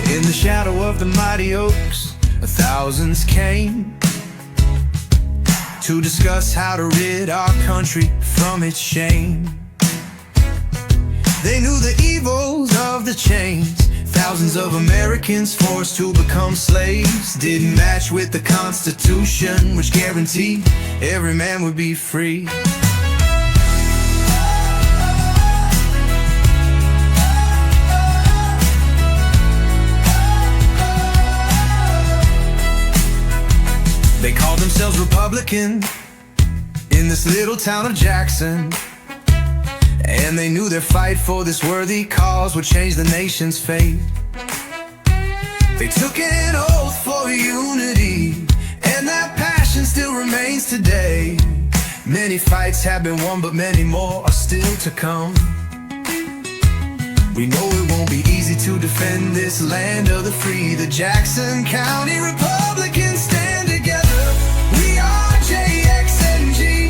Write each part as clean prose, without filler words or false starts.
In the shadow of the mighty oaks, thousands came to discuss how to rid our country from its shame. They knew the evils of the chains. Thousands of Americans forced to become slaves didn't match with the Constitution, which guaranteed every man would be free. They called themselves Republican in this little town of Jackson, and they knew their fight for this worthy cause would change the nation's fate. They took an oath for unity, and that passion still remains today. Many fights have been won, but many more are still to come. We know it won't be easy to defend this land of the free. The Jackson County Republicans stand together. We are JXN GOP.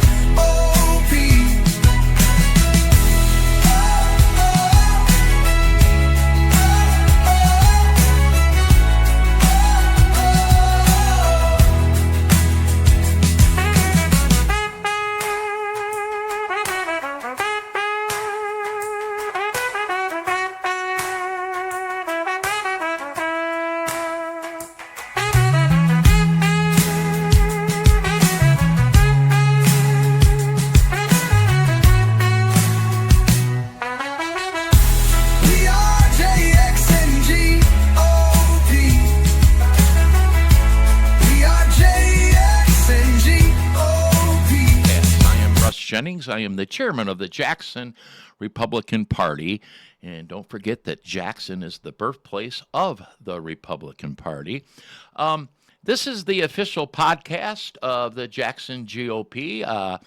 Jennings. I am the chairman of the Jackson Republican Party. And don't forget that Jackson is the birthplace of the Republican Party. This is the official podcast of the Jackson GOP.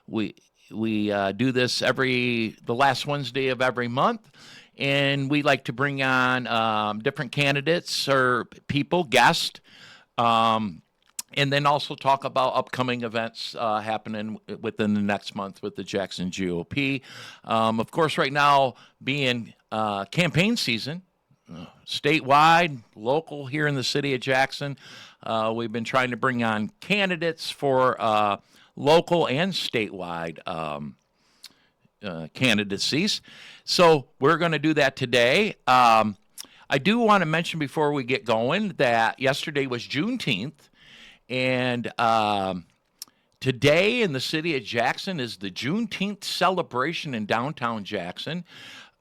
We do this the last Wednesday of every month. And we like to bring on different candidates or people, guests, and then also talk about upcoming events happening within the next month with the Jackson GOP. Of course, right now being campaign season, statewide, local here in the city of Jackson, we've been trying to bring on candidates for local and statewide candidacies. So we're going to do that today. I do want to mention before we get going that yesterday was Juneteenth. And today in the city of Jackson is the Juneteenth celebration in downtown Jackson.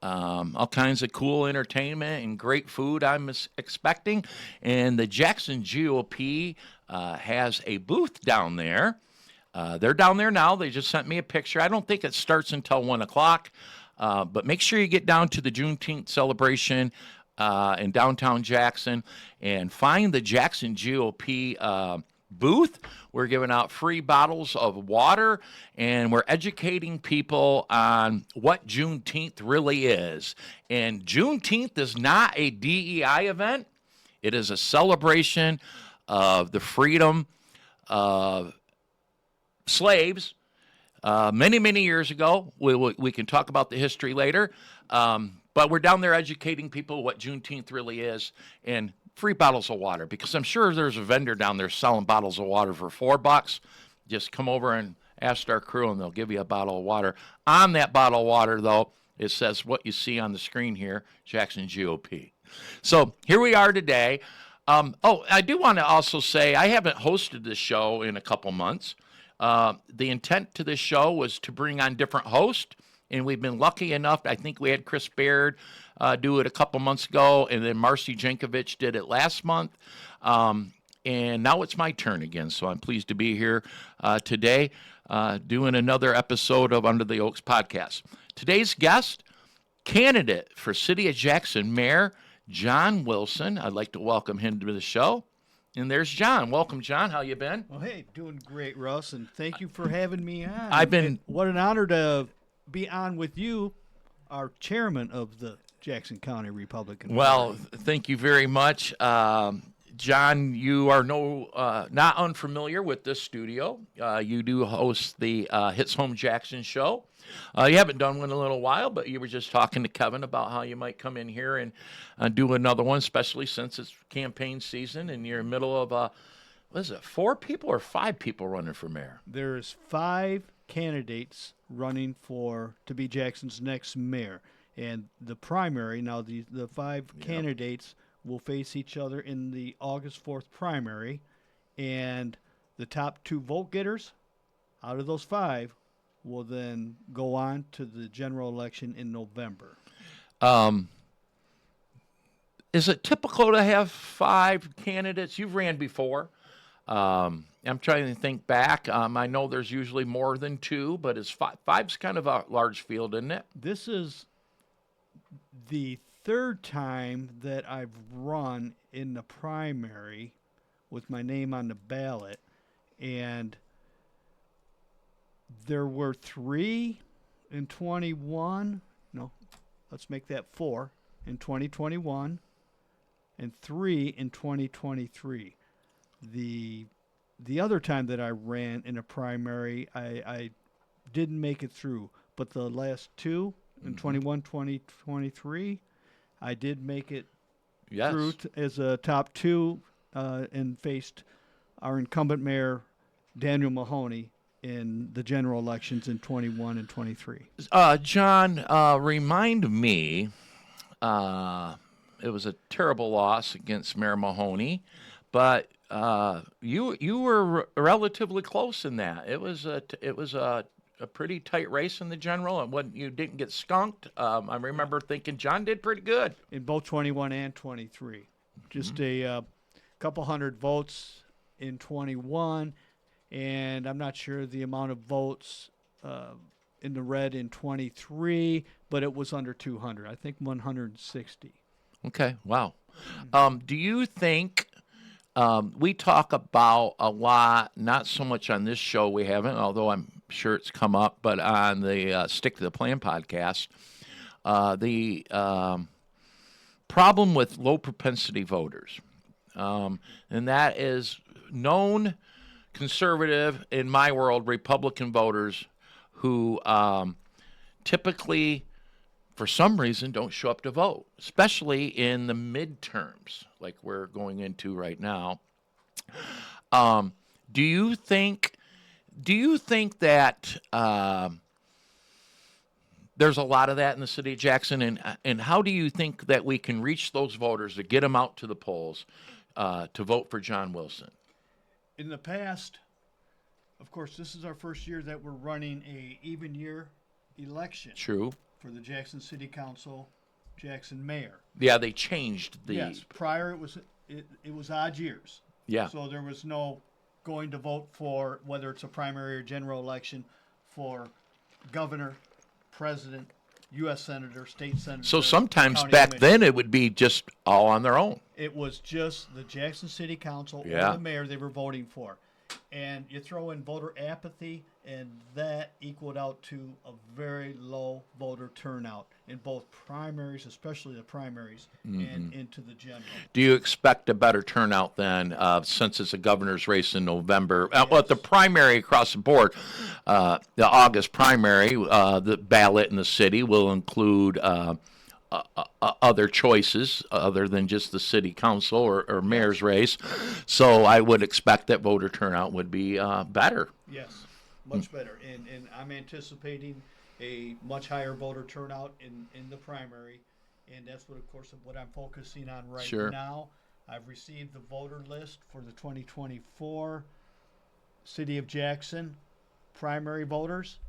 All kinds of cool entertainment and great food I'm expecting. And the Jackson GOP has a booth down there. They're down there now. They just sent me a picture. I don't think it starts until 1 o'clock. But make sure you get down to the Juneteenth celebration in downtown Jackson and find the Jackson GOP booth. We're giving out free bottles of water, and we're educating people on what Juneteenth really is. And Juneteenth is not a DEI event. It is a celebration of the freedom of slaves many, many years ago. We can talk about the history later, but we're down there educating people what Juneteenth really is, and free bottles of water, because I'm sure there's a vendor down there selling bottles of water for $4. Just come over and ask our crew, and they'll give you a bottle of water. On that bottle of water, though, it says what you see on the screen here, Jackson GOP. So here we are today. I do want to also say I haven't hosted this show in a couple months. The intent to this show was to bring on different hosts, and we've been lucky enough. I think we had Chris Baird do it a couple months ago, and then Marcy Jankovic did it last month. And now it's my turn again, so I'm pleased to be here today doing another episode of Under the Oaks podcast. Today's guest, candidate for City of Jackson Mayor John Wilson. I'd like to welcome him to the show. And there's John. Welcome, John. How you been? Well, hey, doing great, Russ, and thank you for having me on. What an honor to be on with you, our chairman of the Jackson County Republican Party. Well, thank you very much. John, you are not unfamiliar with this studio. You do host the Hits Home Jackson show. You haven't done one in a little while, but you were just talking to Kevin about how you might come in here and do another one, especially since it's campaign season and you're in the middle of, what is it, 4 people or 5 people running for mayor? There's 5 candidates running to be Jackson's next mayor. And the primary, now the 5 candidates will face each other in the August 4th primary. And the top 2 vote getters out of those 5 will then go on to the general election in November. Is it typical to have 5 candidates? You've ran before. I'm trying to think back. I know there's usually more than 2, but it's 5's kind of a large field, isn't it? This is the 3rd time that I've run in the primary with my name on the ballot, and there were 3 in 21. No, let's make that 4 in 2021 and 3 in 2023. The other time that I ran in a primary, I didn't make it through, but the last 2 in 21, 2023, I did make it through as a top 2 and faced our incumbent mayor, Daniel Mahoney, in the general elections in 21 and 23. John, remind me, it was a terrible loss against Mayor Mahoney, but you were relatively close in that. It was a pretty tight race in the general, and when you didn't get skunked, I remember thinking John did pretty good in both 21 and 23. Just a couple hundred votes in 21, and I'm not sure the amount of votes in the red in 23, but it was under 200. I think 160. Okay, wow. Do you think we talk about a lot, not so much on this show, we haven't, although I'm sure it's come up, but on the Stick to the Plan podcast, the problem with low propensity voters. And that is known conservative, in my world, Republican voters who typically, for some reason, don't show up to vote, especially in the midterms like we're going into right now. Do you think that there's a lot of that in the city of Jackson, and how do you think that we can reach those voters to get them out to the polls to vote for John Wilson? In the past, of course, this is our first year that we're running a even year election. True. For the Jackson City Council, Jackson Mayor. Yeah, they changed the. Yes, prior it was odd years. Yeah. So there was no going to vote for whether it's a primary or general election for governor, president, U.S. senator, state senator. So sometimes back then it would be just all on their own. It was just the Jackson City Council or the mayor they were voting for. And you throw in voter apathy, and that equaled out to a very low voter turnout in both primaries, especially the primaries, and into the general. Do you expect a better turnout then, since it's a governor's race in November? Well, the primary across the board, the August primary, the ballot in the city will include other choices other than just the city council or mayor's race. So I would expect that voter turnout would be better. Yes, much better. And I'm anticipating a much higher voter turnout in the primary. And that's what, of course, what I'm focusing on right now. I've received the voter list for the 2024 City of Jackson primary voters.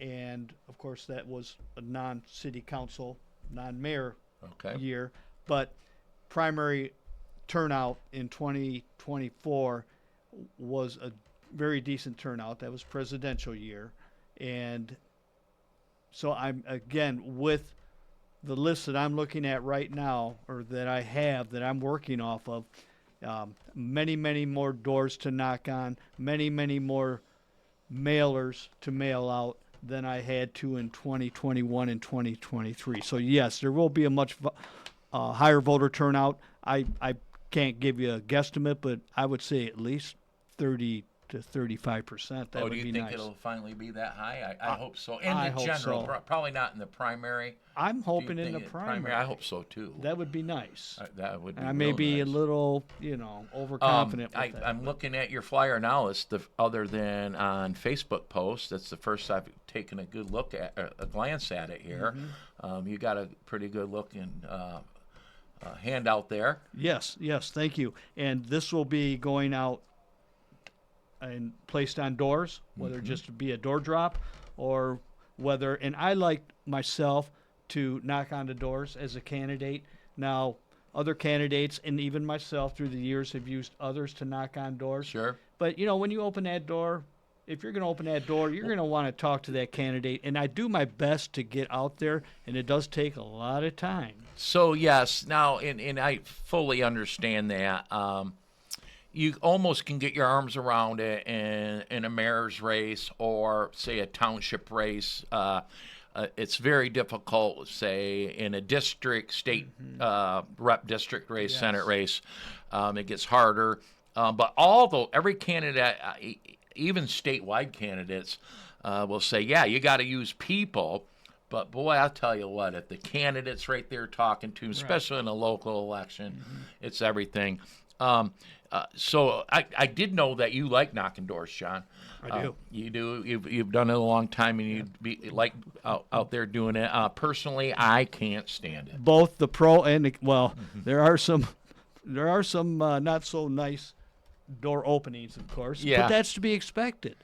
And, of course, that was a non-city council, non-mayor year. But primary turnout in 2024 was a very decent turnout. That was presidential year. And so I'm, again, with the list that I'm looking at right now, or that I have, that I'm working off of, many, many more doors to knock on, many, many more mailers to mail out than I had to in 2021 and 2023. So yes, there will be a much higher voter turnout. I can't give you a guesstimate, but I would say at least 30 to 35%. That would do you be think nice. it'll finally be that high? I hope so. In I the hope general, so. probably not in the primary. I'm Do you hoping in the think primary. I hope so too. That would be nice. That would be I may real be a nice. little, overconfident with that. I'm looking at your flyer now. It's other than on Facebook posts. That's the first I've taken a good look at, a glance at it here. You got a pretty good looking handout there. Yes, thank you. And this will be going out and placed on doors, whether just to be a door drop or whether, and I like myself to knock on the doors as a candidate. Now, other candidates and even myself through the years have used others to knock on doors. Sure. But, when you open that door, if you're going to open that door, you're going to want to talk to that candidate. And I do my best to get out there, and it does take a lot of time. So, yes, now, and I fully understand that. You almost can get your arms around it in a mayor's race or, say, a township race. It's very difficult, say, in a district, state rep district race, Yes. Senate race. It gets harder. But every candidate, even statewide candidates, will say, yeah, you got to use people. But, boy, I'll tell you what, if the candidate's right there talking to, especially in a local election, it's everything. So I did know that you like knocking doors, John. I do. You do. You've done it a long time, and you'd be like out there doing it. Personally, I can't stand it. Both the pro and there are some not so nice door openings, of course. Yeah. But that's to be expected.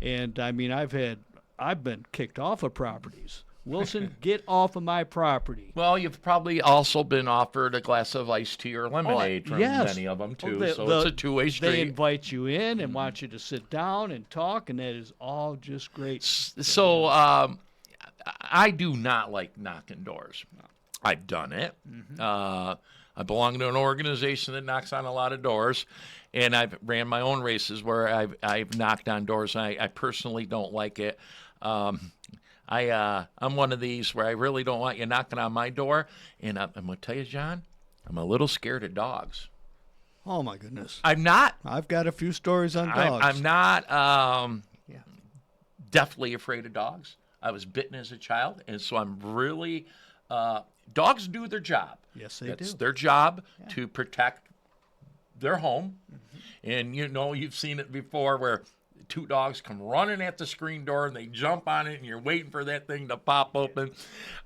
And I mean, I've been kicked off of properties. Wilson, get off of my property. Well, you've probably also been offered a glass of iced tea or lemonade from yes. many of them too. Well, So it's a two-way street. They invite you in and want you to sit down and talk, and that is all just great. So I do not like knocking doors. I've done it. I belong to an organization that knocks on a lot of doors, and I've ran my own races where I've knocked on doors. And I personally don't like it. I'm one of these where I really don't want you knocking on my door, and I'm going to tell you, John, I'm a little scared of dogs. Oh my goodness! I'm not. I've got a few stories on dogs. I'm not deathly afraid of dogs. I was bitten as a child, and so I'm really. Dogs do their job. Yes, they That's do. their job to protect their home, and you've seen it before where two dogs come running at the screen door and they jump on it, and you're waiting for that thing to pop open.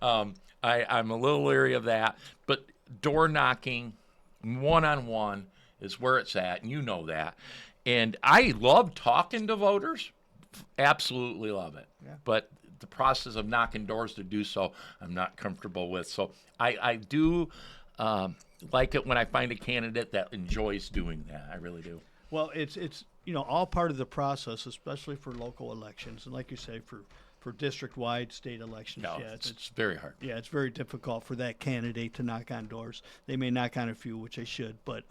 I'm a little leery of that, but door knocking, one-on-one, is where it's at, and you know that. And I love talking to voters, absolutely love it. Yeah. But the process of knocking doors to do so, I'm not comfortable with. So I do like it when I find a candidate that enjoys doing that. I really do. Well, it's all part of the process, especially for local elections, and like you say, for district-wide state elections. No, Yeah, it's very hard. Yeah, it's very difficult for that candidate to knock on doors. They may knock on a few, which they should, but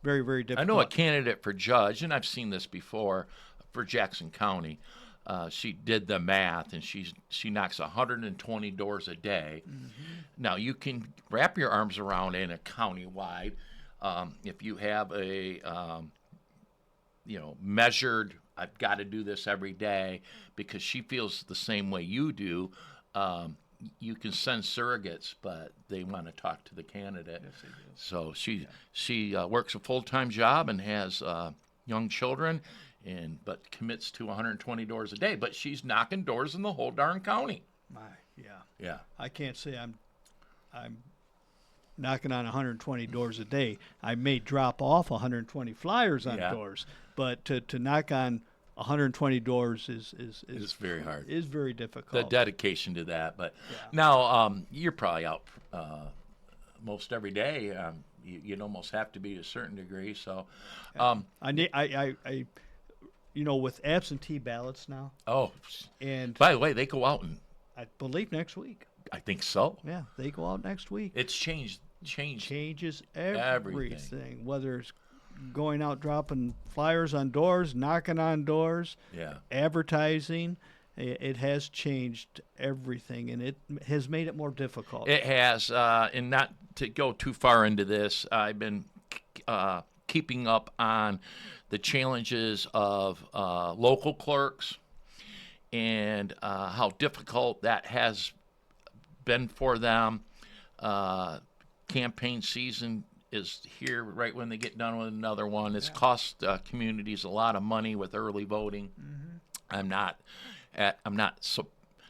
very, very difficult. I know a candidate for judge, and I've seen this before, for Jackson County. She did the math, and she knocks 120 doors a day. Now, you can wrap your arms around in a county-wide. If you have a measured, I've got to do this every day, because she feels the same way you do. You can send surrogates, but they want to talk to the candidate. Yes, they do. So she works a full-time job and has young children, but commits to 120 doors a day. But she's knocking doors in the whole darn county. Yeah. I can't say I'm knocking on 120 doors a day. I may drop off 120 flyers on doors, but to knock on 120 doors is very hard. Is very difficult. The dedication to that. But now you're probably out most every day. You'd almost have to be to a certain degree. So with absentee ballots now. Oh, and by the way, they go out, and I believe next week. I think so. Yeah, they go out next week. It's changes everything. Whether it's going out dropping flyers on doors, knocking on doors, advertising, it has changed everything, and it has made it more difficult. It has, and not to go too far into this, I've been keeping up on the challenges of local clerks and how difficult that has been for them. Campaign season is here right when they get done with another one. It's cost communities a lot of money with early voting. I'm not so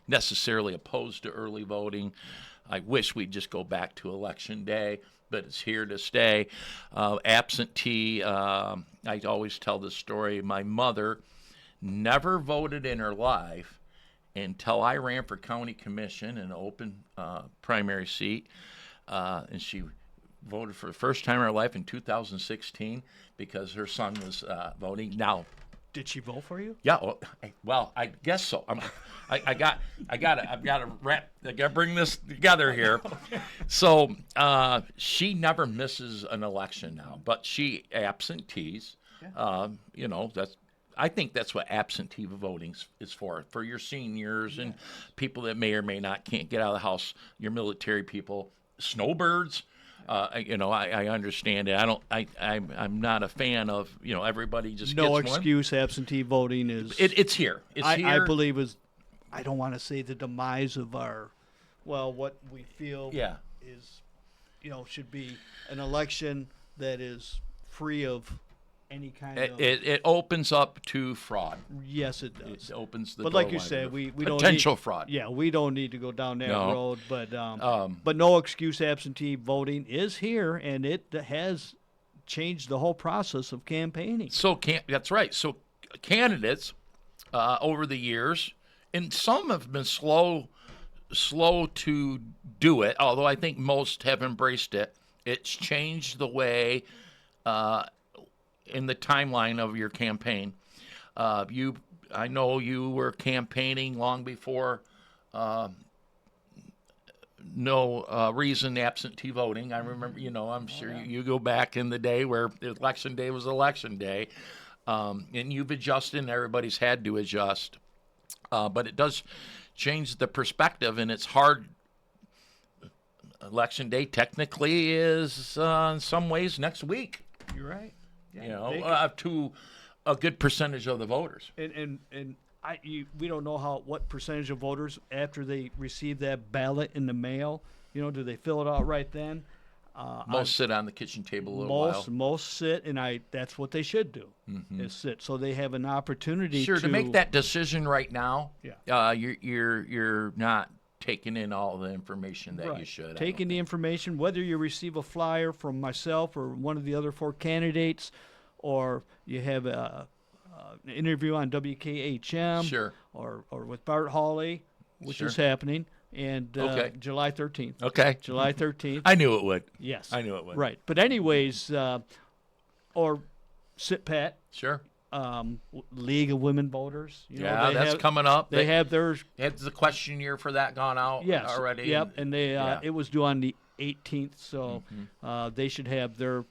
necessarily opposed to early voting. I wish we'd just go back to election day, but it's here to stay. Absentee, I always tell this story. My mother never voted in her life until I ran for county commission in an open primary seat, and she voted for the first time in her life in 2016 because her son was voting. Now, Did she vote for you? yeah, well, I guess so. I've got to bring this together here. So she never misses an election now, but she absentees. I think that's what absentee voting is for your seniors and people that may or may not can't get out of the house. Your military people, snowbirds. I understand it. I'm not a fan of everybody just No gets excuse. Absentee voting is. It's here. It's here. I believe is. I don't want to say the demise of our. Well, what we feel. Is, should be an election that is free of any kind of. It opens up to fraud. Yes, it does. It opens the. But door like you wider. said, we potential don't need, fraud. Yeah, we don't need to go down that No. road. But no excuse. Absentee voting is here, and it has changed the whole process of campaigning. That's right. So candidates over the years, and some have been slow to do it. Although I think most have embraced it. It's changed the way. In the timeline of your campaign, I know you were campaigning long before no reason absentee voting. I remember, I'm sure you go back in the day where election day was election day, and you've adjusted, and everybody's had to adjust. But it does change the perspective, and it's hard. Election day technically is in some ways next week. You're right. Yeah, To a good percentage of the voters. And we don't know what percentage of voters after they receive that ballot in the mail. Do they fill it out right then? Most sit on the kitchen table a little while. Most sit, and that's what they should do. Is sit, so they have an opportunity. Sure, to make that decision right now. Yeah. You're not taking in all the information that you should. Taking the information, whether you receive a flyer from myself or one of the other 4 candidates, or you have an interview on WKHM, sure, or with Bart Hawley, which is happening, and July 13th. Okay. July 13th. I knew it would. Yes. I knew it would. Right. But anyways, or sit pat. Sure. League of Women Voters. That's coming up. They have theirs. Has the questionnaire for that gone out already? Yep, and they it was due on the 18th, so they should have their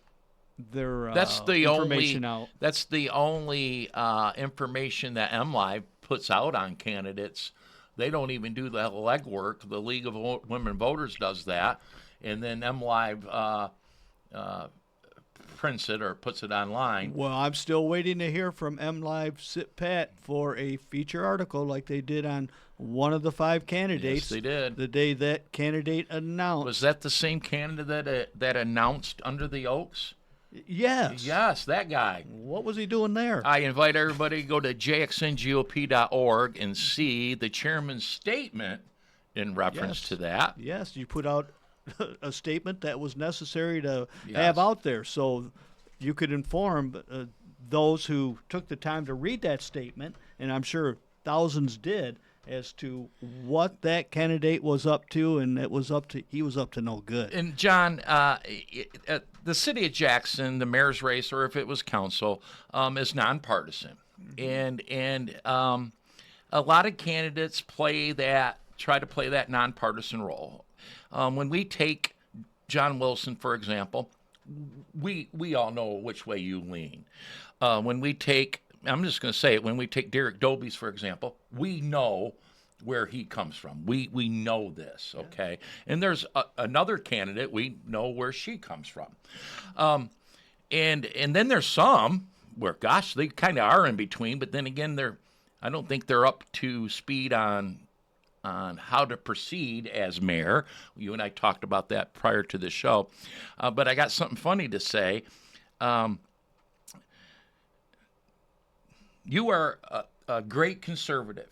that's the information only, out. That's the only information that MLive puts out on candidates. They don't even do the legwork. The League of Women Voters does that, and then MLive prints it or puts it online. Well, I'm still waiting to hear from MLive Sit Pat for a feature article like they did on one of the 5 candidates. Yes, they did. The day that candidate announced. Was that the same candidate that announced under the Oaks? Yes. Yes, that guy. What was he doing there? I invite everybody to go to JXNGOP.org and see the chairman's statement in reference to that. Yes, you put out a statement that was necessary to have out there, so you could inform those who took the time to read that statement, and I'm sure thousands did, as to what that candidate was up to, and he was up to no good. And John, the city of Jackson, the mayor's race, or if it was council, is nonpartisan, and a lot of candidates try to play that nonpartisan role. When we take John Wilson, for example, we all know which way you lean. When we take, I'm just going to say it, when we take Derek Dobies, for example, we know where he comes from. We know this, okay? And there's another candidate, we know where she comes from. And then there's some where, gosh, they kind of are in between, but then again, I don't think they're up to speed on how to proceed as mayor. You and I talked about that prior to the show. But I got something funny to say. You are a great conservative,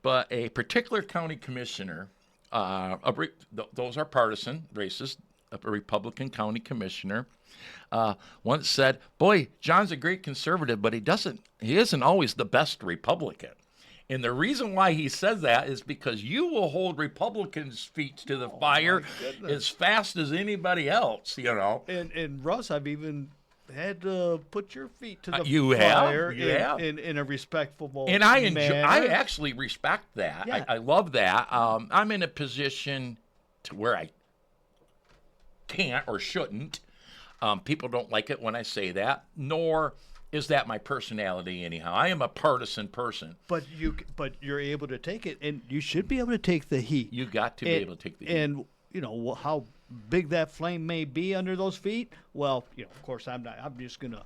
but a particular county commissioner, those are partisan races, a Republican county commissioner, once said, boy, John's a great conservative, but he isn't always the best Republican. And the reason why he says that is because you will hold Republicans' feet to the fire as fast as anybody else, you know. And Russ, I've even had to put your feet to the fire in a respectful and I actually respect that. Yeah. I love that. I'm in a position to where I can't or shouldn't. People don't like it when I say that, nor is that my personality anyhow. I am a partisan person. But you're able to take it, and you should be able to take the heat. You got to be able to take the heat. And you know how big that flame may be under those feet. Well, of course I'm not. I'm just gonna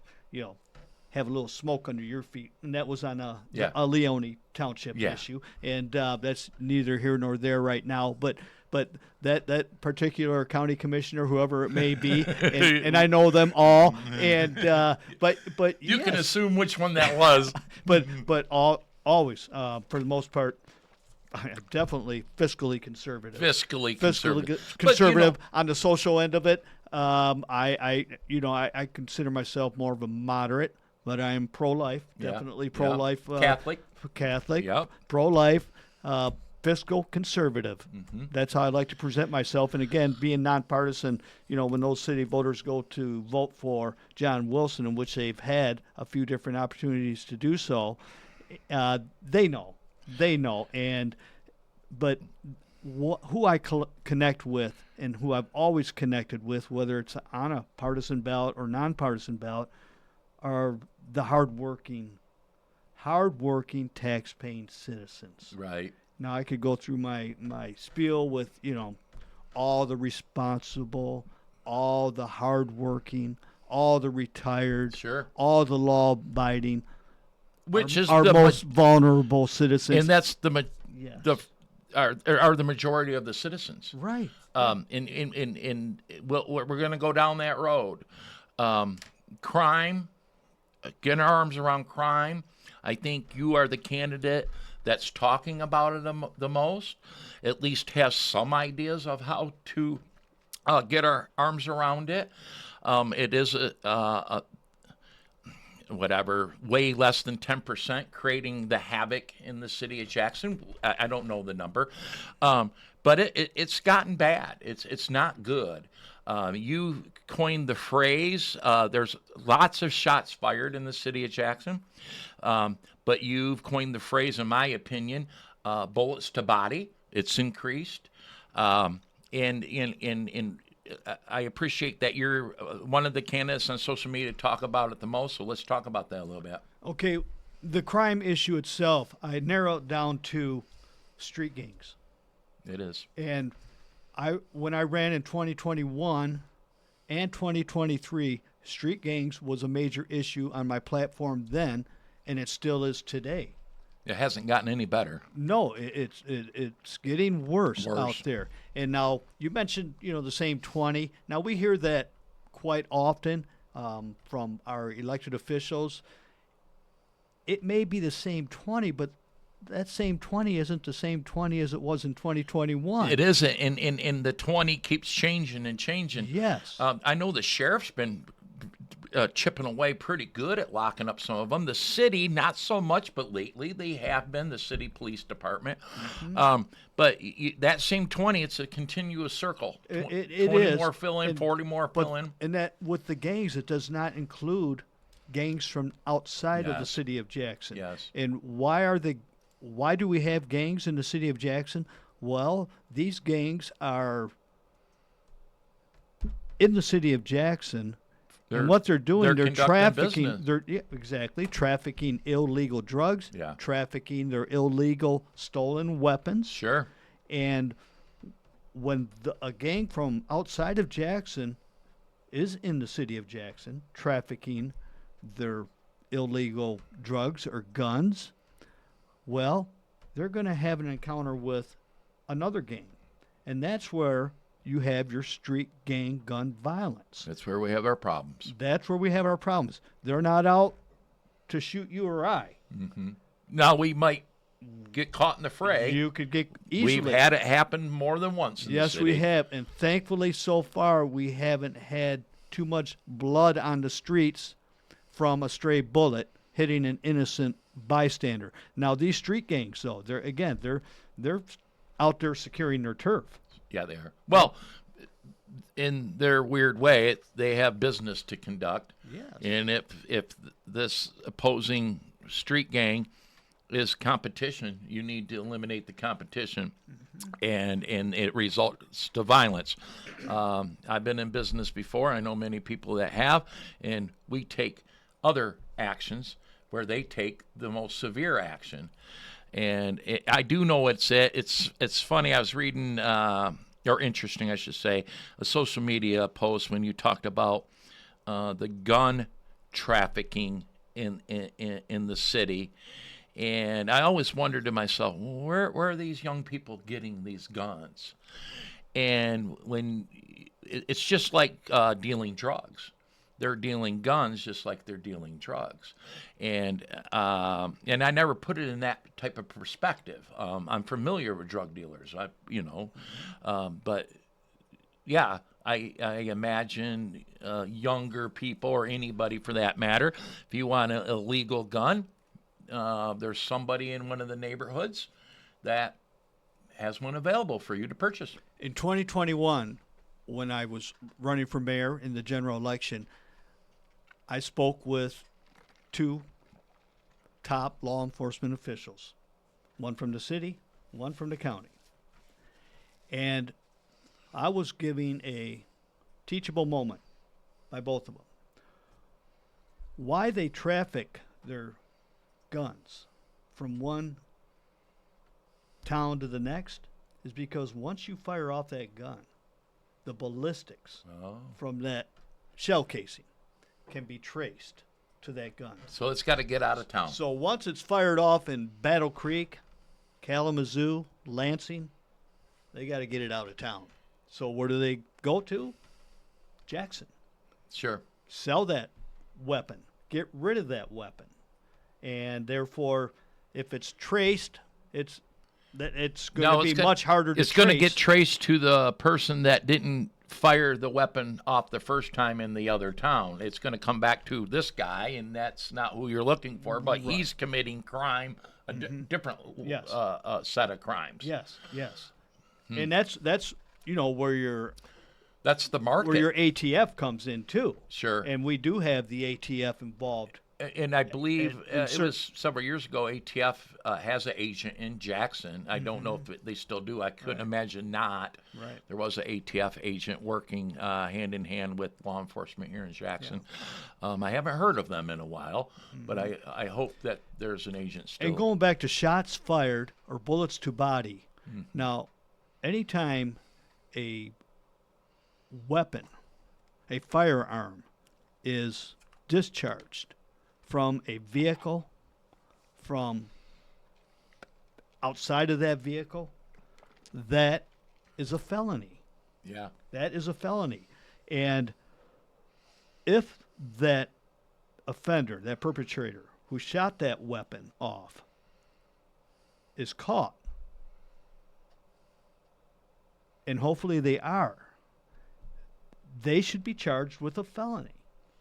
have a little smoke under your feet, and that was on a Leone Township issue, and that's neither here nor there right now. But that particular county commissioner, whoever it may be, and I know them all, and but you can assume which one that was. but always for the most part, I'm definitely fiscally conservative. Fiscally conservative on the social end of it. I consider myself more of a moderate, but I'm pro-life, definitely pro-life. Catholic. Yep. Pro-life. Fiscal conservative. Mm-hmm. That's how I like to present myself. And again, being nonpartisan, when those city voters go to vote for John Wilson, in which they've had a few different opportunities to do so, they know. But who I connect with and who I've always connected with, whether it's on a partisan ballot or nonpartisan ballot, are the hardworking, tax-paying citizens. Right. Now, I could go through my spiel with, all the responsible, all the hardworking, all the retired, all the law-abiding, which is our most vulnerable citizens. And that's the majority of the citizens. Right. We're going to go down that road. Crime, getting our arms around crime. I think you are the candidate that's talking about it the most, at least has some ideas of how to get our arms around it. It is way less than 10% creating the havoc in the city of Jackson. I don't know the number, but it's gotten bad. It's not good. You coined the phrase, there's lots of shots fired in the city of Jackson, but you've coined the phrase, in my opinion, bullets to body. It's increased. And I appreciate that you're one of the candidates on social media to talk about it the most, so let's talk about that a little bit. Okay, the crime issue itself, I narrow it down to street gangs. It is. And when I ran in 2021 and 2023, street gangs was a major issue on my platform then, and it still is today. It hasn't gotten any better. No, it's getting worse out there. And now you mentioned, the same 20. Now we hear that quite often from our elected officials. It may be the same 20, but that same 20 isn't the same 20 as it was in 2021. It isn't, and the 20 keeps changing and changing. Yes. I know the sheriff's been chipping away pretty good at locking up some of them. The city, not so much, but lately they have been, the city police department. Mm-hmm. But that same 20, it's a continuous circle. It 20 is. More fill in, 40 more fill in. And that with the gangs, it does not include gangs from outside of the city of Jackson. Yes. And why do we have gangs in the city of Jackson? Well, these gangs are in the city of Jackson, and what they're doing, they're trafficking. Trafficking illegal drugs. Yeah. Trafficking their illegal stolen weapons. Sure. And when a gang from outside of Jackson is in the city of Jackson trafficking their illegal drugs or guns, well, they're going to have an encounter with another gang. And that's where you have your street gang gun violence. That's where we have our problems. That's where we have our problems. They're not out to shoot you or I. Mm-hmm. Now, we might get caught in the fray. You could get easily. We've had it happen more than once in the Yes, city. we have. And thankfully, so far, we haven't had too much blood on the streets from a stray bullet hitting an innocent bystander. Now, these street gangs, though, they're out there securing their turf. Yeah, they are. Well, in their weird way, they have business to conduct. Yes. And if this opposing street gang is competition, you need to eliminate the competition, and it results to violence. I've been in business before. I know many people that have, and we take other actions where they take the most severe action. And I do know it's funny. I was reading, or interesting, I should say, a social media post when you talked about the gun trafficking in the city. And I always wondered to myself, where are these young people getting these guns? And when it's just like dealing drugs. They're dealing guns just like they're dealing drugs. And I never put it in that type of perspective. I'm familiar with drug dealers, but yeah, I imagine younger people, or anybody for that matter, if you want an illegal gun, there's somebody in one of the neighborhoods that has one available for you to purchase. In 2021, when I was running for mayor in the general election, I spoke with two top law enforcement officials, one from the city, one from the county. And I was giving a teachable moment by both of them. Why they traffic their guns from one town to the next is because once you fire off that gun, the ballistics from that shell casing can be traced to that gun. So it's got to get out of town. So once it's fired off in Battle Creek, Kalamazoo, Lansing, they got to get it out of town. So where do they go to? Jackson. Sure. Sell that weapon. Get rid of that weapon. And therefore, if it's traced, it's going to be much harder to trace. It's going to get traced to the person that didn't fire the weapon off the first time in the other town. It's going to come back to this guy, and that's not who you're looking for, but right. He's committing crime, a different set of crimes. Yes. And that's where that's the market. Where your ATF comes in too. Sure. And we do have the ATF involved. And I believe it was several years ago, ATF has an agent in Jackson. I don't know if they still do. I couldn't imagine not. Right. There was an ATF agent working hand in hand with law enforcement here in Jackson. Yeah. I haven't heard of them in a while, but I hope that there's an agent still. And going back to shots fired or bullets to body, now, anytime a weapon, a firearm, is discharged from a vehicle, from outside of that vehicle, that is a felony. Yeah. That is a felony. And if that offender, that perpetrator who shot that weapon off, is caught, and hopefully they are, they should be charged with a felony,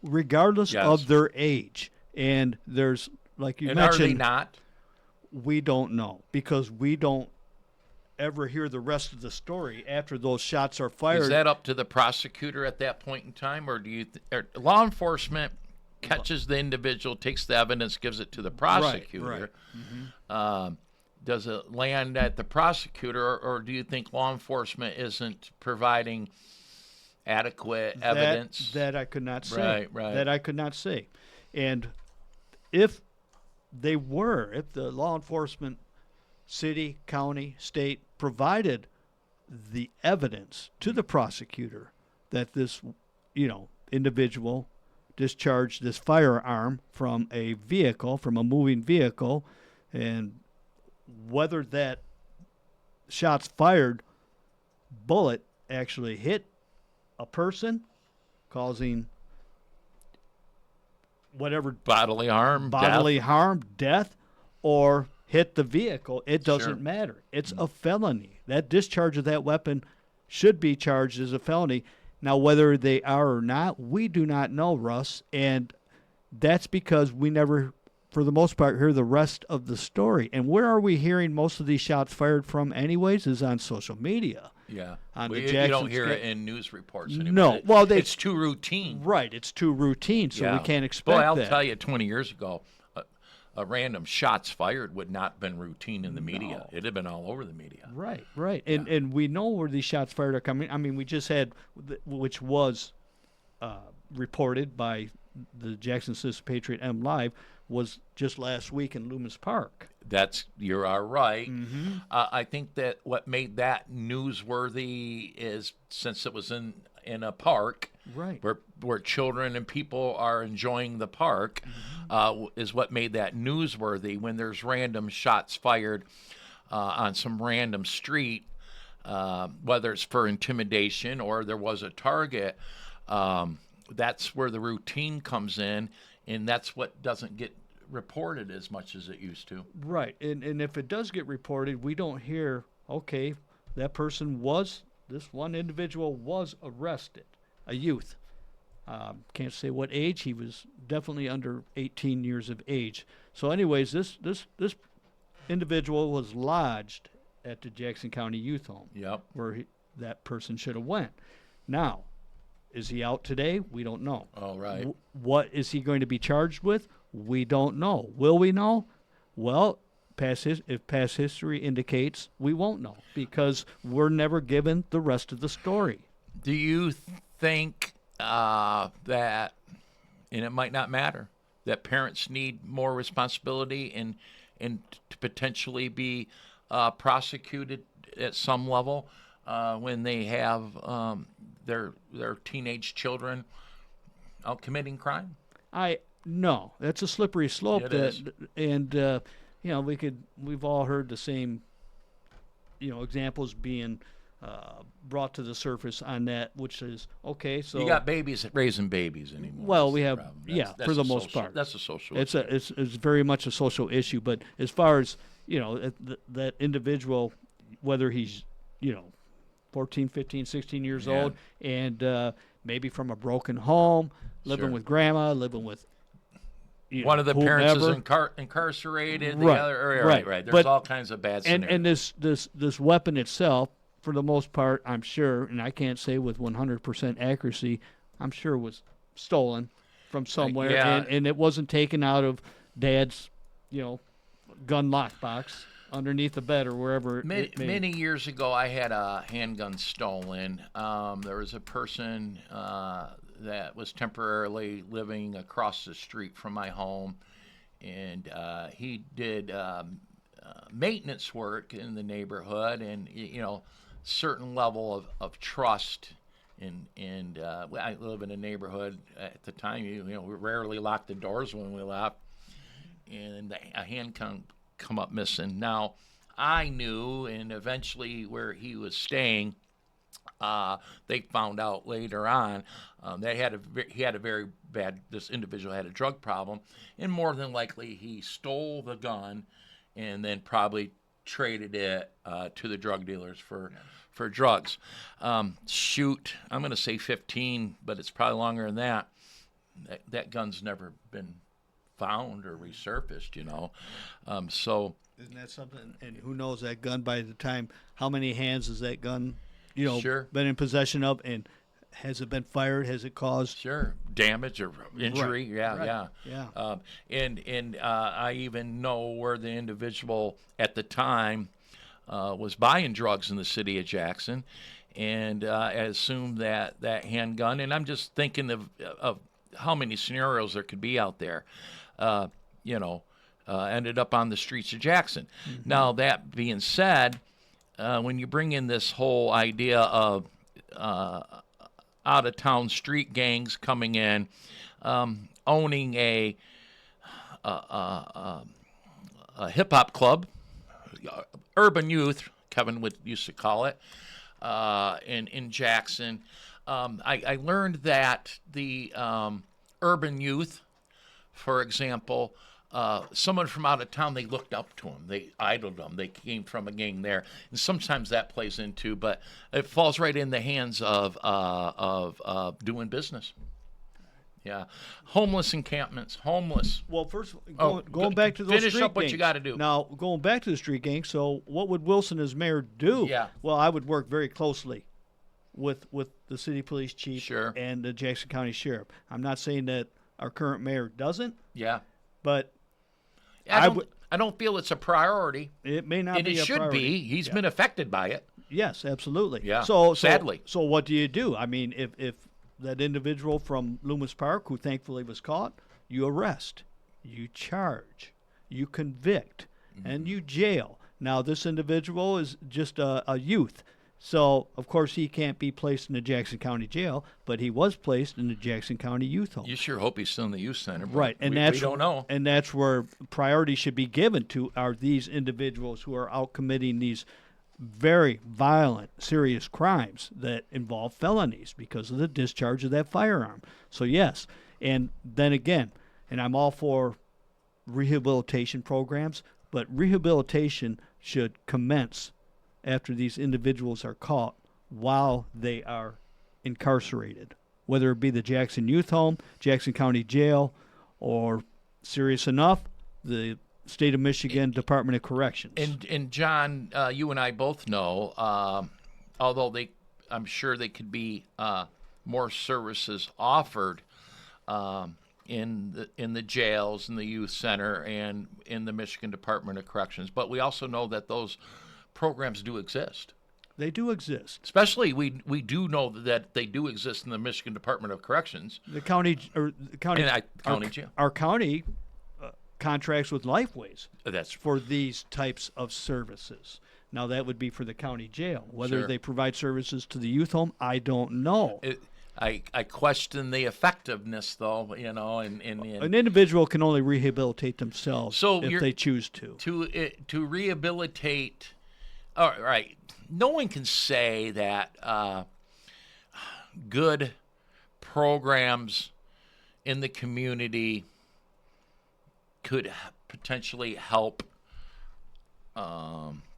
regardless of their age. And there's, like you mentioned, are they not? We don't know, because we don't ever hear the rest of the story after those shots are fired. Is that up to the prosecutor at that point in time, or do you law enforcement catches the individual, takes the evidence, gives it to the prosecutor? Right. Does it land at the prosecutor, or do you think law enforcement isn't providing adequate evidence? That I could not say. Right. That I could not say. And if the law enforcement, city, county, state, provided the evidence to the prosecutor that this, individual discharged this firearm from a vehicle, from a moving vehicle, and whether that shots fired bullet actually hit a person, causing whatever bodily harm, death, or hit the vehicle, it doesn't Sure. matter. It's a felony. That discharge of that weapon should be charged as a felony. Now, whether they are or not, we do not know, Russ, and that's because we never, for the most part, hear the rest of the story. And where are we hearing most of these shots fired from anyways is on social media. Yeah, On well, the you Jackson don't hear it in news reports anymore. No, well, it's too routine. Right, it's too routine, so we can't expect Boy, I'll that. tell you, 20 years ago, a random shots fired would not have been routine in the media. It'd have been all over the media. Right. And we know where these shots fired are coming. I mean, we just had, which was reported by the Jackson Citizen Patriot M Live, was just last week in Loomis Park. You are right. Mm-hmm. I think that what made that newsworthy is since it was in a park, Right. where children and people are enjoying the park, is what made that newsworthy. When there's random shots fired on some random street, whether it's for intimidation or there was a target, that's where the routine comes in, and that's what doesn't get reported as much as it used to. Right. And if it does get reported, we don't hear, okay, that person this one individual was arrested, a youth. Can't say what age. He was definitely under 18 years of age. So anyways, this individual was lodged at the Jackson County Youth Home. Yep. Where that person should have went. Now, is he out today? We don't know. All right. What is he going to be charged with? We don't know. Will we know? Well, if past history indicates, we won't know because we're never given the rest of the story. Do you think that, and it might not matter, that parents need more responsibility and to potentially be prosecuted at some level when they have their teenage children out committing crime? No, that's a slippery slope. It is. And we've all heard the same, examples being brought to the surface on that, which is okay. So you got babies raising babies anymore. Well, we That's have the problem. That's for the a most social- part. That's a social. it's issue. it's very much a social issue. But as far as that individual, whether he's 14, 15, 16 years Yeah. old, and maybe from a broken home, living Sure. with grandma, living with One of the parents is whomever. incarcerated. The Right, other, right. right. There's But- all kinds of bad scenarios. And this weapon itself, for the most part, I'm sure, and I can't say with 100% accuracy, I'm sure was stolen from somewhere, yeah. and it wasn't taken out of Dad's, gun lockbox underneath the bed or wherever. Many years ago, I had a handgun stolen. There was a person that was temporarily living across the street from my home, and he did maintenance work in the neighborhood, and certain level of trust. And I live in a neighborhood at the time. We rarely locked the doors when we left, and a handgun come up missing. Now, I knew, and eventually where he was staying, they found out later on that he had a very bad. This individual had a drug problem, and more than likely he stole the gun, and then probably traded it to the drug dealers for drugs. I'm going to say 15, but it's probably longer than that. That gun's never been found or resurfaced, so Isn't that something? And who knows that gun by the time? How many hands has that gun, Sure. been in possession of? And has it been fired? Has it caused? sure damage or injury? Right. Yeah. And I even know where the individual at the time was buying drugs in the city of Jackson, and I assumed that handgun. And I'm just thinking of how many scenarios there could be out there. Ended up on the streets of Jackson. Mm-hmm. Now, that being said, when you bring in this whole idea of out-of-town street gangs coming in, owning a hip-hop club, urban youth, Kevin used to call it, in Jackson. I learned that the urban youth, for example, someone from out of town, they looked up to him. They idoled him. They came from a gang there. And sometimes that plays into, but it falls right in the hands of doing business. Yeah. Homeless encampments, homeless. Well, first, going back to those finish street up what gangs. you got to do. Now, going back to the street gang, so what would Wilson as mayor do? Yeah. Well, I would work very closely with the city police chief Sure. and the Jackson County sheriff. I'm not saying that our current mayor doesn't, Yeah. but I don't feel it's a priority. it may not And be it a should priority. be. He's been affected by it. Yes, absolutely. Yeah, So sadly. So what do you do? I mean, if that individual from Loomis Park, who thankfully was caught, you arrest, you charge, you convict, and you jail. Now, this individual is just a youth. So, of course, he can't be placed in the Jackson County jail, but he was placed in the Jackson County Youth Home. You sure hope he's still in the youth center. But Right, and we don't know. And that's where priority should be given to these individuals who are out committing these very violent, serious crimes that involve felonies because of the discharge of that firearm. So yes, and then again, and I'm all for rehabilitation programs, but rehabilitation should commence after these individuals are caught while they are incarcerated, whether it be the Jackson Youth Home, Jackson County Jail, or serious enough, the State of Michigan Department of Corrections. And John, you and I both know, although I'm sure they could be more services offered in the jails, in the youth center, and in the Michigan Department of Corrections. But we also know that those programs do exist. They do exist. Especially, we do know that they do exist in the Michigan Department of Corrections. The county County jail. Our county contracts with Lifeways That's for these types of services. Now that would be for the county jail. Whether Sure. they provide services to the youth home, I don't know. I question the effectiveness, though. You know, and An individual can only rehabilitate themselves So if they choose to. to rehabilitate. All right, no one can say that good programs in the community could potentially help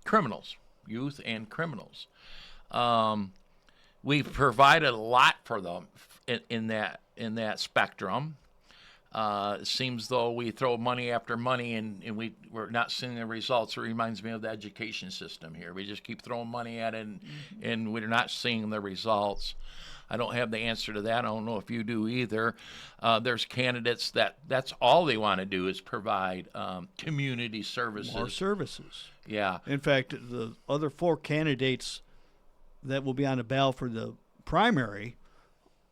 criminals, youth and criminals. We've provided a lot for them in that spectrum. It seems though we throw money after money and we're not seeing the results. It reminds me of the education system here. We just keep throwing money at it and we're not seeing the results. I don't have the answer to that. I don't know if you do either. There's candidates that's all they want to do is provide community services. More services. Yeah. In fact, the other 4 candidates that will be on the ballot for the primary,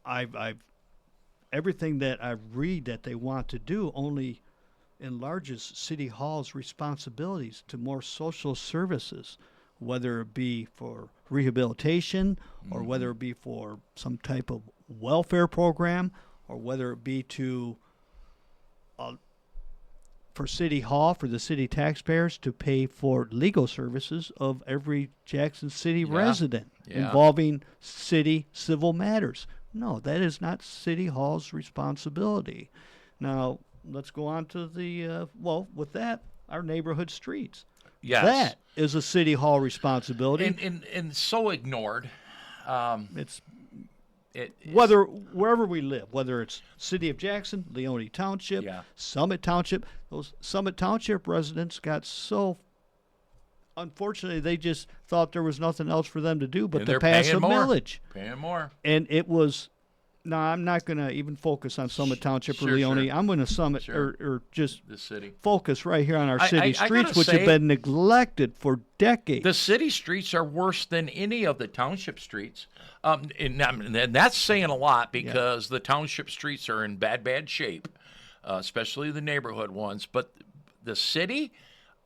I've everything that I read that they want to do only enlarges City Hall's responsibilities to more social services, whether it be for rehabilitation or whether it be for some type of welfare program or whether it be to for City Hall, for the city taxpayers to pay for legal services of every Jackson City resident involving city civil matters. No, that is not City Hall's responsibility. Now, let's go on to the, with that, our neighborhood streets. Yes. That is a City Hall responsibility. And so ignored. It's wherever we live, whether it's City of Jackson, Leone Township, Summit Township, those Summit Township residents got so, unfortunately, they just thought there was nothing else for them to do but to pass a millage. Paying more. And it was, no, I'm not going to even focus on Summit Township or Leone. Sure. I'm going to or just the city. Focus right here on our city I streets, gotta which have been neglected for decades. The city streets are worse than any of the township streets. And that's saying a lot because the township streets are in bad shape, especially the neighborhood ones. But the city,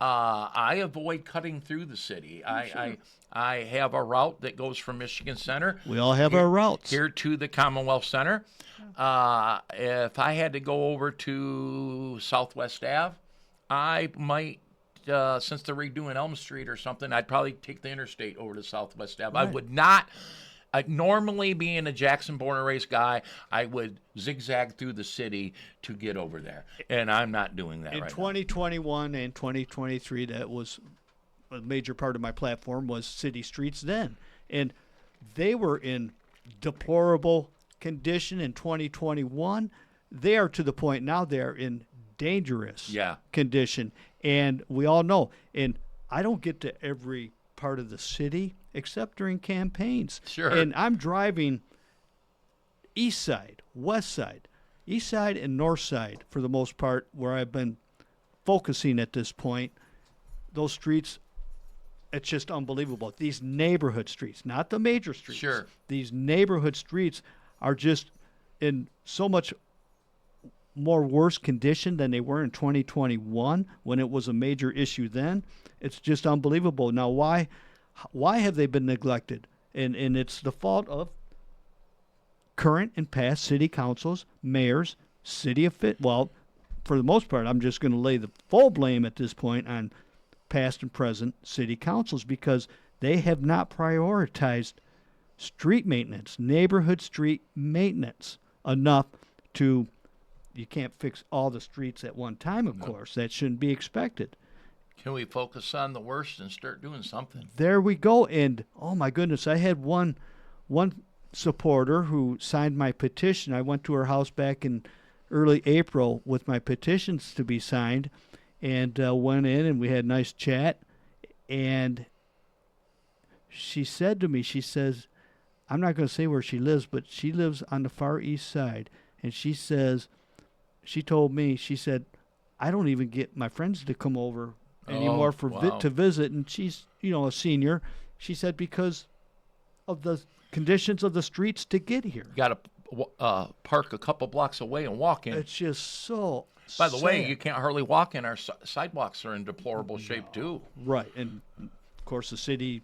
I avoid cutting through the city. I have a route that goes from Michigan Center. We all have our routes. Here to the Commonwealth Center. If I had to go over to Southwest Ave, I might, since they're redoing Elm Street or something, I'd probably take the interstate over to Southwest Ave. Right. I would not. Normally, being a Jackson born and raised guy, I would zigzag through the city to get over there, and I'm not doing that in right 2021 and 2023. That was a major part of my platform was city streets then, and they were in deplorable condition in 2021. They are to the point now they're in dangerous condition, and we all know. And I don't get to every part of the city except during campaigns. Sure. And I'm driving east side, west side, east side and north side for the most part where I've been focusing at this point. Those streets, it's just unbelievable. These neighborhood streets, not the major streets. Sure. These neighborhood streets are just in so much more worse condition than they were in 2021 when it was a major issue then. It's just unbelievable. Now, why have they been neglected? And it's the fault of current and past city councils, mayors, city well, for the most part, I'm just going to lay the full blame at this point on past and present city councils because they have not prioritized street maintenance, neighborhood street maintenance enough to, you can't fix all the streets at one time, of course. That shouldn't be expected. Can we focus on the worst and start doing something? There we go. And, oh, my goodness, I had one supporter who signed my petition. I went to her house back in early April with my petitions to be signed and went in and we had a nice chat. And she said to me, she says, I'm not going to say where she lives, but she lives on the far east side. And she says, she told me, she said, I don't even get my friends to come over anymore to visit. And she's, a senior. She said because of the conditions of the streets to get here. You got to park a couple blocks away and walk in. It's just so By the way, you can't hardly walk in. Our sidewalks are in deplorable shape, too. Right. And, of course, the city,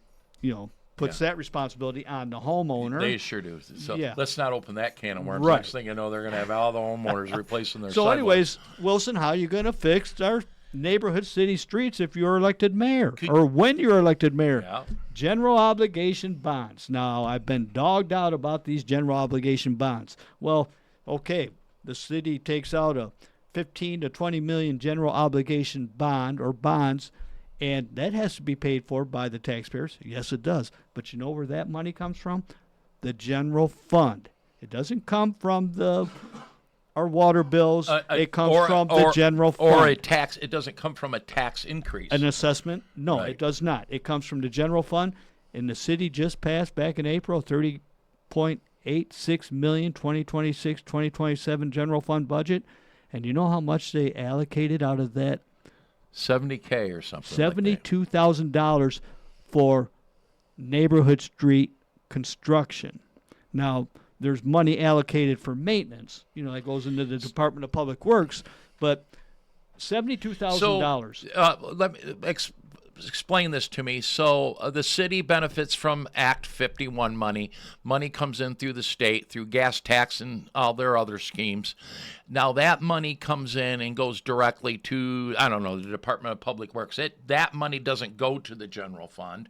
puts that responsibility on the homeowner. They sure do. So let's not open that can of worms. Right. Next thing you know, they're going to have all the homeowners replacing their So sidewalks. anyways, Wilson, how are you going to fix our neighborhood city streets if you're elected mayor or when you're elected mayor? Yeah. General obligation bonds. Now, I've been dogged out about these general obligation bonds. Well, okay, the city takes out a 15 to 20 million general obligation bond or bonds, and that has to be paid for by the taxpayers. Yes, it does. But you know where that money comes from? The general fund. It doesn't come from our water bills. It comes from the general fund. Or a tax. It doesn't come from a tax increase. An assessment? No, It does not. It comes from the general fund, and the city just passed back in April $30.86 million 2026-2027 general fund budget. And you know how much they allocated out of that? $70K or something. $72,000 for neighborhood street construction. Now, there's money allocated for maintenance, that goes into the Department of Public Works, but $72,000. So, let me explain this to me. So, the city benefits from Act 51 money. Money comes in through the state, through gas tax and all their other schemes. Now, that money comes in and goes directly to, the Department of Public Works. That money doesn't go to the general fund.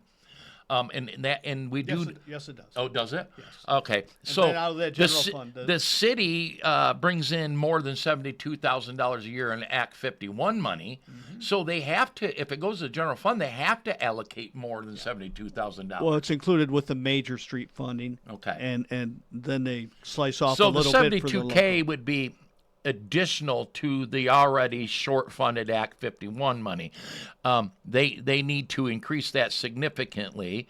And we do. Yes, it does. Oh, does it? Yes. Okay. And So then out of that general fund, the city brings in more than $72,000 a year in Act 51 money. Mm-hmm. So they have to, if it goes to the general fund, they have to allocate more than $72,000. Well, it's included with the major street funding. Okay. And then they slice off a little bit for the $72K local. would be additional to the already short-funded Act 51 money. They need to increase that significantly.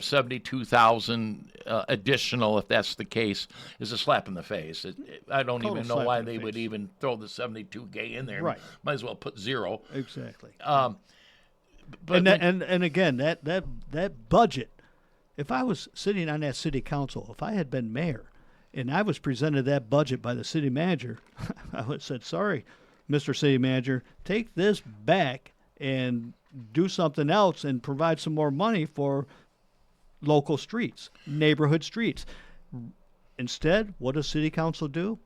72,000 additional, if that's the case, is a slap in the face. I don't Total even know slap why in the they would face. even throw the 72K in there. Right. Might as well put zero. Exactly. But and again, that budget, if I was sitting on that city council, if I had been mayor, and I was presented that budget by the city manager, I would have said, sorry, Mr. City Manager, take this back and do something else and provide some more money for local streets, neighborhood streets. Instead, what does City Council do?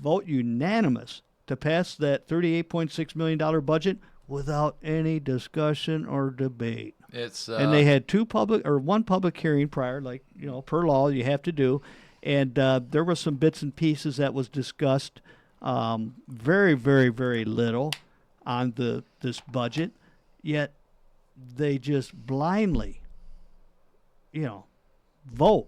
Vote unanimous to pass that $38.6 million budget without any discussion or debate. And they had one public hearing prior, like, per law you have to do. And there were some bits and pieces that was discussed, very, very, very little on this budget. Yet they just blindly, vote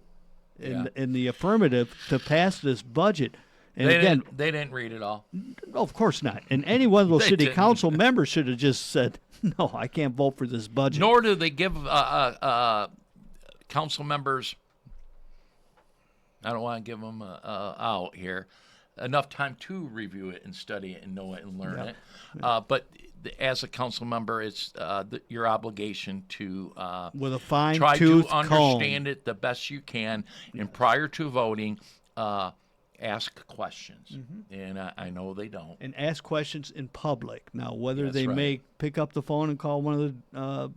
in the affirmative to pass this budget. And they didn't read it all. Of course not. And any one of those city council members should have just said, no, I can't vote for this budget. Nor do they give council members, I don't want to give them out here, enough time to review it and study it and know it and learn it. But as a council member, it's your obligation to with a try to fine-tooth understand it the best you can. And prior to voting, ask questions. And I know they don't. And ask questions in public. Now, whether That's they right. may pick up the phone and call one of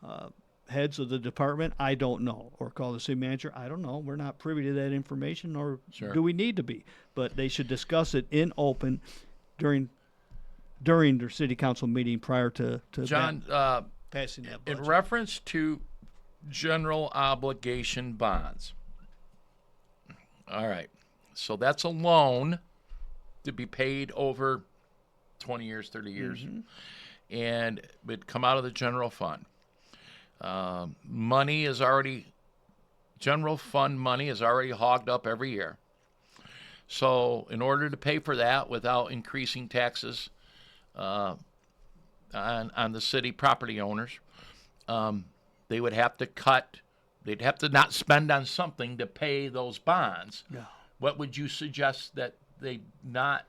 the heads of the department, I don't know. Or call the city manager, I don't know. We're not privy to that information, or do we need to be? But they should discuss it in open during their city council meeting prior to John, passing that budget. in reference to general obligation bonds. All right. So that's a loan to be paid over 20 years, 30 years, and it would come out of the general fund. General fund money is already hogged up every year. So in order to pay for that without increasing taxes on the city property owners, they would have to they'd have to not spend on something to pay those bonds. Yeah. What would you suggest that they not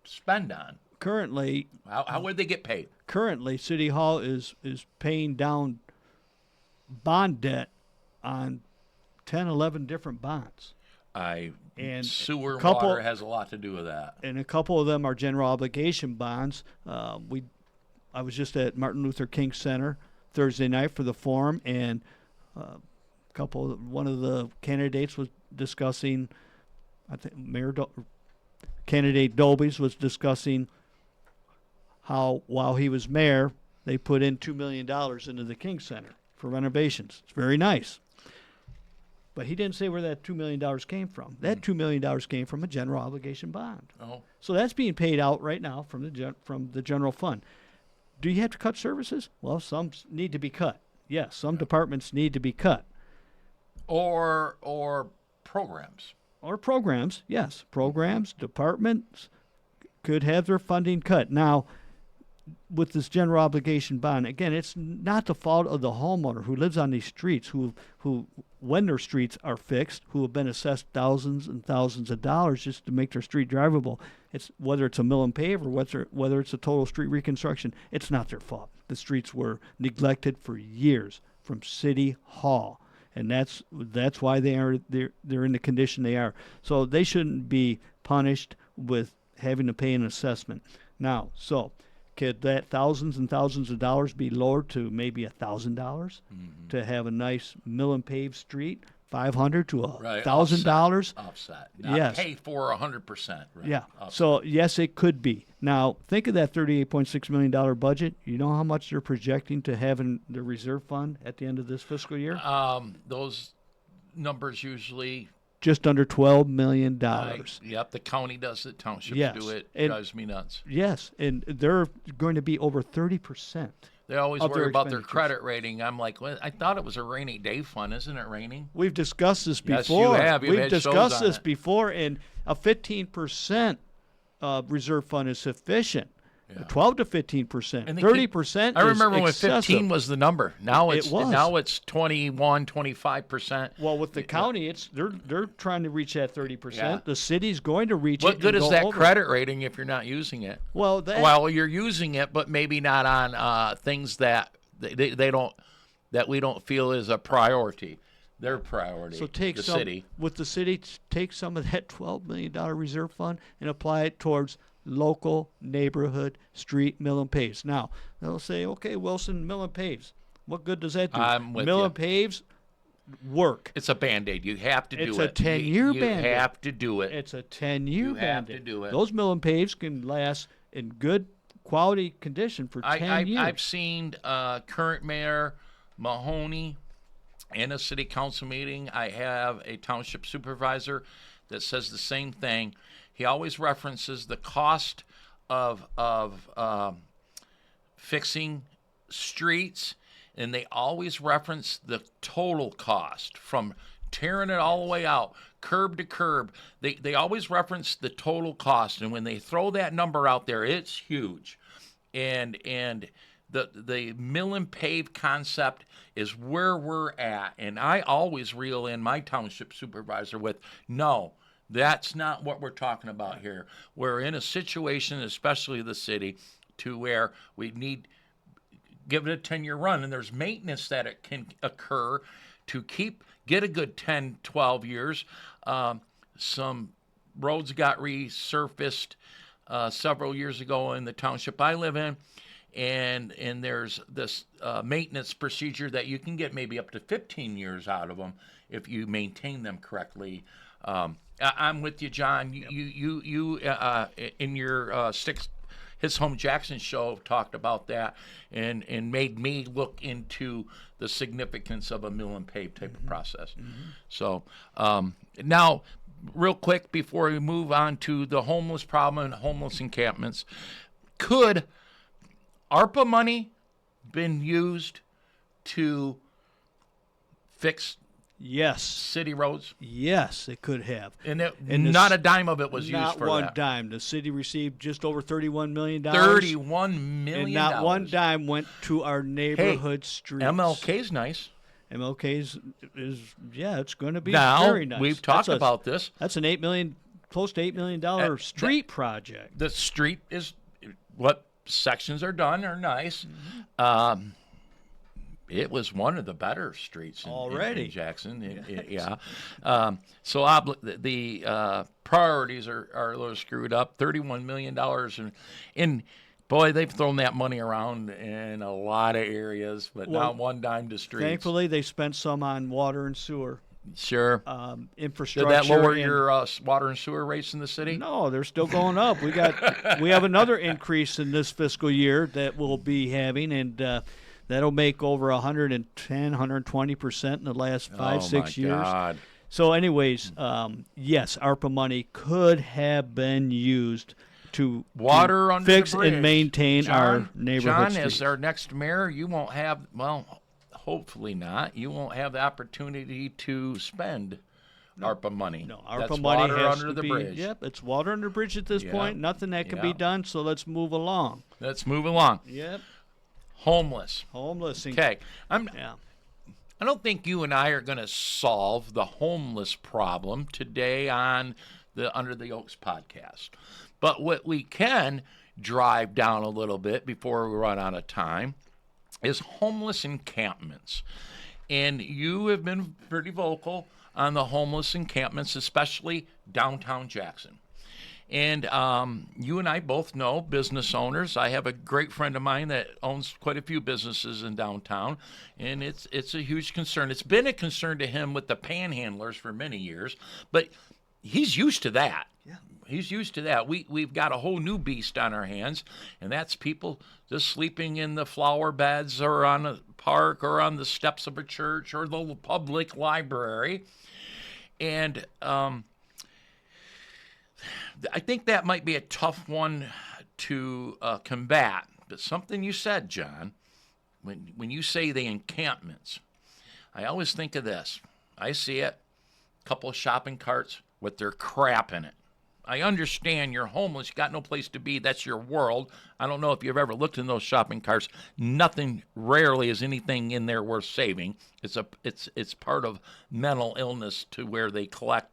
spend on? Currently, How would they get paid? Currently, City Hall is paying down bond debt on 10, 11 different bonds. And sewer couple- water has a lot to do with that. And a couple of them are general obligation bonds. I was just at Martin Luther King Center Thursday night for the forum, and one of the candidates was discussing, I think candidate Dobies was discussing how while he was mayor, they put in $2 million into the King Center for renovations. It's very nice. But he didn't say where that $2 million came from. That $2 million came from a general obligation bond. Oh, So that's being paid out right now from the general fund. Do you have to cut services? Well, some need to be cut. Yes, some departments need to be cut. or programs. Or programs, yes. Programs, departments could have their funding cut. Now, with this general obligation bond, again, it's not the fault of the homeowner who lives on these streets, who when their streets are fixed, who have been assessed thousands and thousands of dollars just to make their street drivable. It's whether it's a mill and pave or whether it's a total street reconstruction, it's not their fault. The streets were neglected for years from City Hall. And that's why they're in the condition they are. So they shouldn't be punished with having to pay an assessment. Now, so could that thousands and thousands of dollars be lowered to maybe $1,000 to have a nice mill and paved street? $500 to $1,000. Offset. Not Yes. pay for 100%. Right? Yeah. Offset. So yes, it could be. Now think of that $38.6 million budget. You know how much they're projecting to have in the reserve fund at the end of this fiscal year? Those numbers usually. Just under $12 million. Yep, the county does it. Townships Yes. do it. And- Drives me nuts. Yes, and they're going to be over 30%. They always of their worry about their expenditures. credit rating. I'm like, well, I thought it was a rainy day fund. Isn't it raining? We've discussed this Yes, before. you have. You've We've had shows discussed on this it. before, and a 15% reserve fund is sufficient. Yeah. 12 to 15%. And they 30% I remember is when excessive. 15 was the number. Now It it's was. 21, 25%. Well, with the county, they're trying to reach that 30%. Yeah. The city's going to reach it. What good and is go that over. credit rating if you're not using it? Well, Well, you're using it, but maybe not on things that they don't that we don't feel is a priority. Their priority. so take the city. take some of that $12 million reserve fund and apply it towards local neighborhood street mill and paves. Now, they'll say, okay, Wilson, mill and paves. What good does that do? I'm with mill you. and paves work. It's a Band-Aid. You have to do it. It's a 10-year Band-Aid. You have to do it. It's a 10-year You have Band-Aid. to do it. Those mill and paves can last in good quality condition for 10 years. I've seen current Mayor Mahoney in a city council meeting. I have a township supervisor that says the same thing. He always references the cost of fixing streets, and they always reference the total cost from tearing it all the way out, curb to curb. They always reference the total cost, and when they throw that number out there, it's huge. And the mill and pave concept is where we're at, and I always reel in my township supervisor with, no, that's not what we're talking about here. We're in a situation, especially the city, to where we need, give it a 10-year run, and there's maintenance that it can occur to get a good 10, 12 years. Some roads got resurfaced several years ago in the township I live in, and there's this maintenance procedure that you can get maybe up to 15 years out of them if you maintain them correctly. I'm with you, John. You in your His Home Jackson show talked about that and made me look into the significance of a mill and pave type of process. So now, real quick before we move on to the homeless problem and homeless encampments, could ARPA money been used to fix Yes. city roads? Yes, it could have. And not a dime of it was used for that. Not one dime. The city received just over $31 million. $31 million. And not one dime went to our neighborhood streets. MLK's nice. MLK's is it's going to be Now, very nice. we've talked about this. That's an close to $8 million street project. The street is, what sections are done are nice. It was one of the better streets in Jackson. So the priorities are a little screwed up. $31 million. And boy, they've thrown that money around in a lot of areas, but not one dime to streets. Thankfully, they spent some on water and sewer. Sure. Infrastructure. Did that lower your water and sewer rates in the city? No, they're still going up. We have another increase in this fiscal year that we'll be having, and that'll make over 110, 120% in the last 5-6 years. God. So anyways, yes, ARPA money could have been used to fix and maintain our neighborhood streets. As our next mayor, you won't have, hopefully not, you won't have the opportunity to spend ARPA money. No, ARPA That's money water has under to the be, bridge. Yep, it's water under the bridge at this point. Nothing that can be done, so let's move along. Let's move along. Yep. Homeless. Okay. I don't think you and I are going to solve the homeless problem today on the Under the Oaks podcast. But what we can drive down a little bit before we run out of time is homeless encampments. And you have been pretty vocal on the homeless encampments, especially downtown Jackson. And you and I both know business owners. I have a great friend of mine that owns quite a few businesses in downtown, and it's a huge concern. It's been a concern to him with the panhandlers for many years, but he's used to that. Yeah. He's used to that. We've got a whole new beast on our hands, and that's people just sleeping in the flower beds or on a park or on the steps of a church or the public library. And I think that might be a tough one to combat. But something you said, John, when you say the encampments, I always think of this. I see it, a couple of shopping carts with their crap in it. I understand you're homeless, you got no place to be, that's your world. I don't know if you've ever looked in those shopping carts. Rarely is anything in there worth saving. It's part of mental illness to where they collect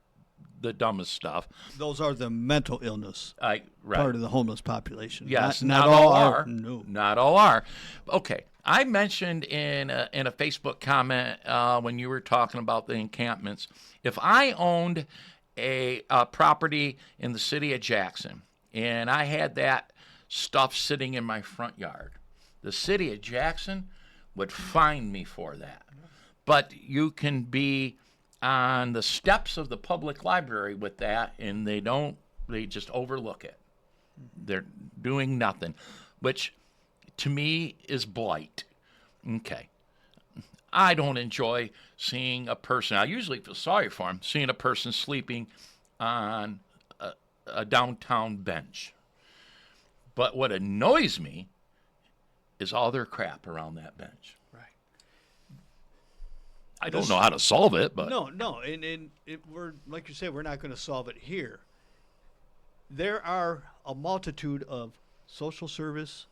the dumbest stuff. Those are the mental illness part of the homeless population. Yes, not all are. No, not all are. Okay, I mentioned in a Facebook comment when you were talking about the encampments, if I owned a property in the city of Jackson and I had that stuff sitting in my front yard, the city of Jackson would fine me for that. But you can be on the steps of the public library with that, and they just overlook it. They're doing nothing, which to me is blight. Okay. I don't enjoy seeing a person, I usually feel sorry for him, seeing a person sleeping on a downtown bench. But what annoys me is all their crap around that bench. Right. I don't know how to solve it, but No, and we're like you said, we're not going to solve it here. There are a multitude of social service,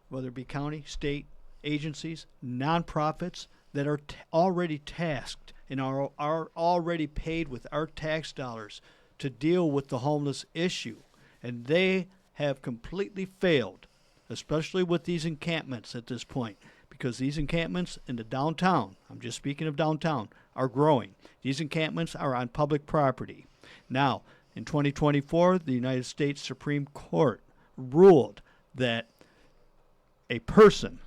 whether it be county, state agencies, nonprofits that are already tasked and are already paid with our tax dollars to deal with the homeless issue, and they have completely failed, especially with these encampments at this point, because these encampments in the downtown, I'm just speaking of downtown, are growing. These encampments are on public property. Now, in 2024, the United States Supreme Court ruled that a person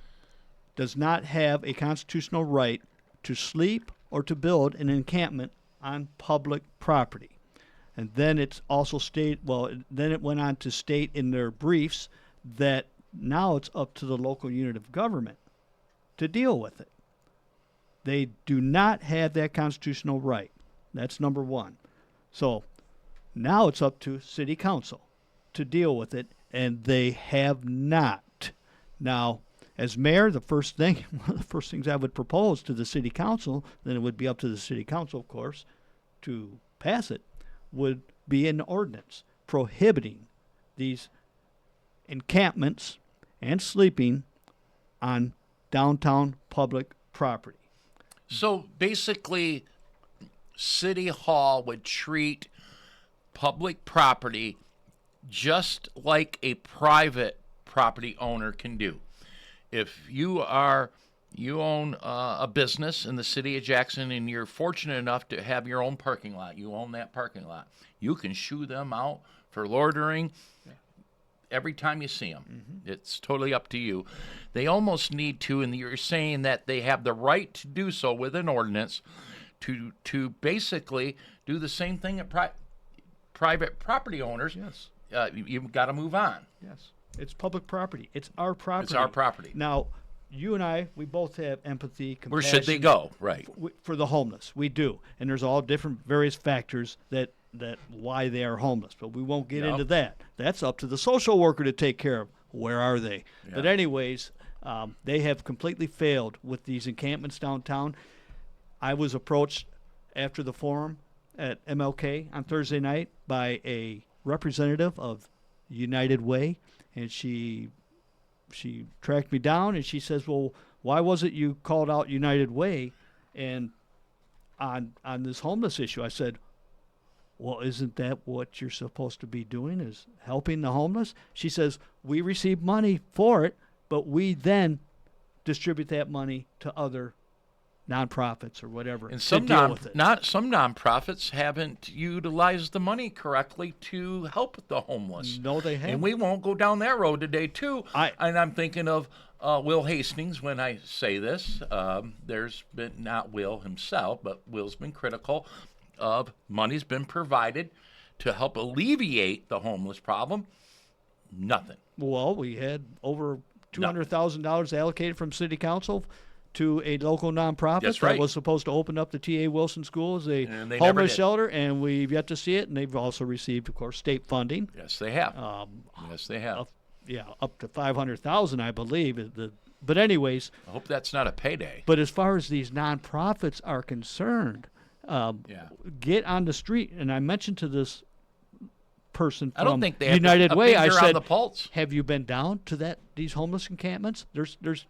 does not have a constitutional right to sleep or to build an encampment on public property. And then it's also then it went on to state in their briefs that now it's up to the local unit of government to deal with it. They do not have that constitutional right. That's number one. So now it's up to city council to deal with it, and they have not. Now, as mayor, one of the first things I would propose to the city council, then it would be up to the city council, of course, to pass it, would be an ordinance prohibiting these encampments and sleeping on downtown public property. So basically, City Hall would treat public property just like a private property owner can do. If you own a business in the city of Jackson and you're fortunate enough to have your own parking lot, you own that parking lot, you can shoo them out for loitering every time you see them. Mm-hmm. It's totally up to you. They almost need to, and you're saying that they have the right to do so with an ordinance to basically do the same thing at private property owners. Yes. You've got to move on. Yes. It's public property. It's our property. It's our property. Now, you and I, we both have empathy, compassion. Where should they go? Right. For the homeless. We do. And there's all different various factors that why they are homeless. But we won't get into that. That's up to the social worker to take care of. Where are they? Yeah. But anyways, they have completely failed with these encampments downtown. I was approached after the forum at MLK on Thursday night by a representative of United Way, and she tracked me down and she says, well, why was it you called out United Way and on this homeless issue? I said, well, isn't that what you're supposed to be doing, is helping the homeless? She says, we receive money for it, but we then distribute that money to other nonprofits or whatever. And some nonprofits haven't utilized the money correctly to help the homeless. No, they haven't. And we won't go down that road today, too. And I'm thinking of Will Hastings when I say this. There's been, not Will himself, but Will's been critical of money's been provided to help alleviate the homeless problem. Nothing. Well, we had over $200,000 allocated from city council to a local nonprofit that was supposed to open up the T.A. Wilson School as a homeless shelter, and we've yet to see it. And they've also received, of course, state funding. Yes, they have. Yes, they have. Up to $500,000, I believe. But anyways, I hope that's not a payday. But as far as these nonprofits are concerned, get on the street. And I mentioned to this person from I don't think they United have Way, I on said, the pulse. have you been down to these homeless encampments? There's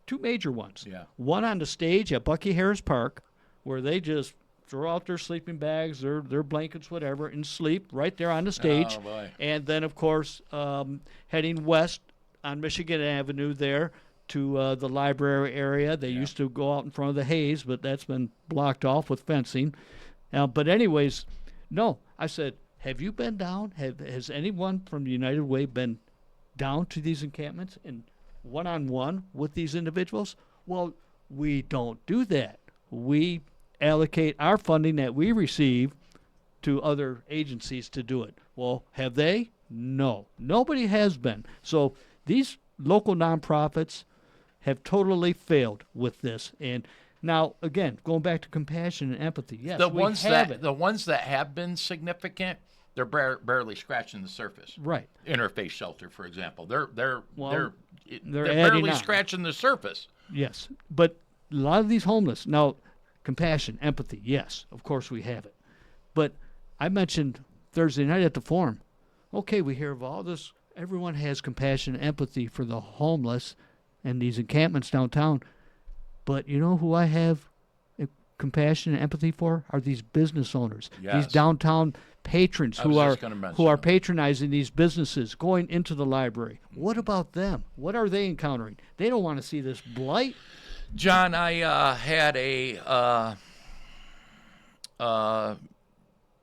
two major ones. Yeah. One on the stage at Bucky Harris Park, where they just throw out their sleeping bags, their blankets, whatever, and sleep right there on the stage. Oh, boy. And then, of course, heading west on Michigan Avenue there to the library area. They used to go out in front of the Hayes, but that's been blocked off with fencing. But anyways, no, I said, have you been down? Has anyone from the United Way been down to these encampments and one-on-one with these individuals? Well, we don't do that. We allocate our funding that we receive to other agencies to do it. Well, have they? No. Nobody has been. So these local nonprofits have totally failed with this. And now, again, going back to compassion and empathy, yes, The we ones have that it. the ones that have been significant, they're barely scratching the surface. Right. Interfaith Shelter, for example, they're They're barely adding on. scratching the surface. Yes. But a lot of these homeless, now, compassion, empathy, yes, of course we have it. But I mentioned Thursday night at the forum. Okay, we hear of all this. Everyone has compassion and empathy for the homeless and these encampments downtown. But you know who I have compassion and empathy for? Are these business owners, Yes. these downtown patrons I who was are just gonna mention who are them. patronizing these businesses, going into the library. What about them? What are they encountering? They don't want to see this blight. John, I had a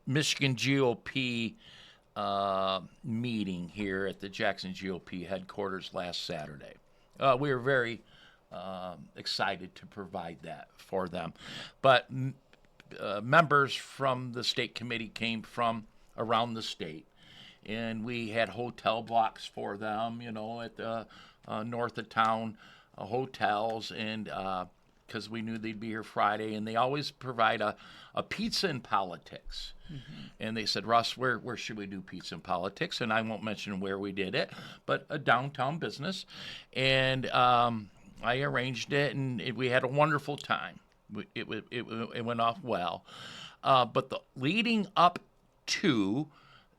Michigan GOP meeting here at the Jackson GOP headquarters last Saturday. We were very excited to provide that for them. But members from the state committee came from around the state, and we had hotel blocks for them, at the north of town hotels, and because we knew they'd be here Friday, and they always provide a pizza and politics. And they said, Russ, where should we do pizza and politics? And I won't mention where we did it, but a downtown business. And I arranged it, and we had a wonderful time. It went off well. But leading up to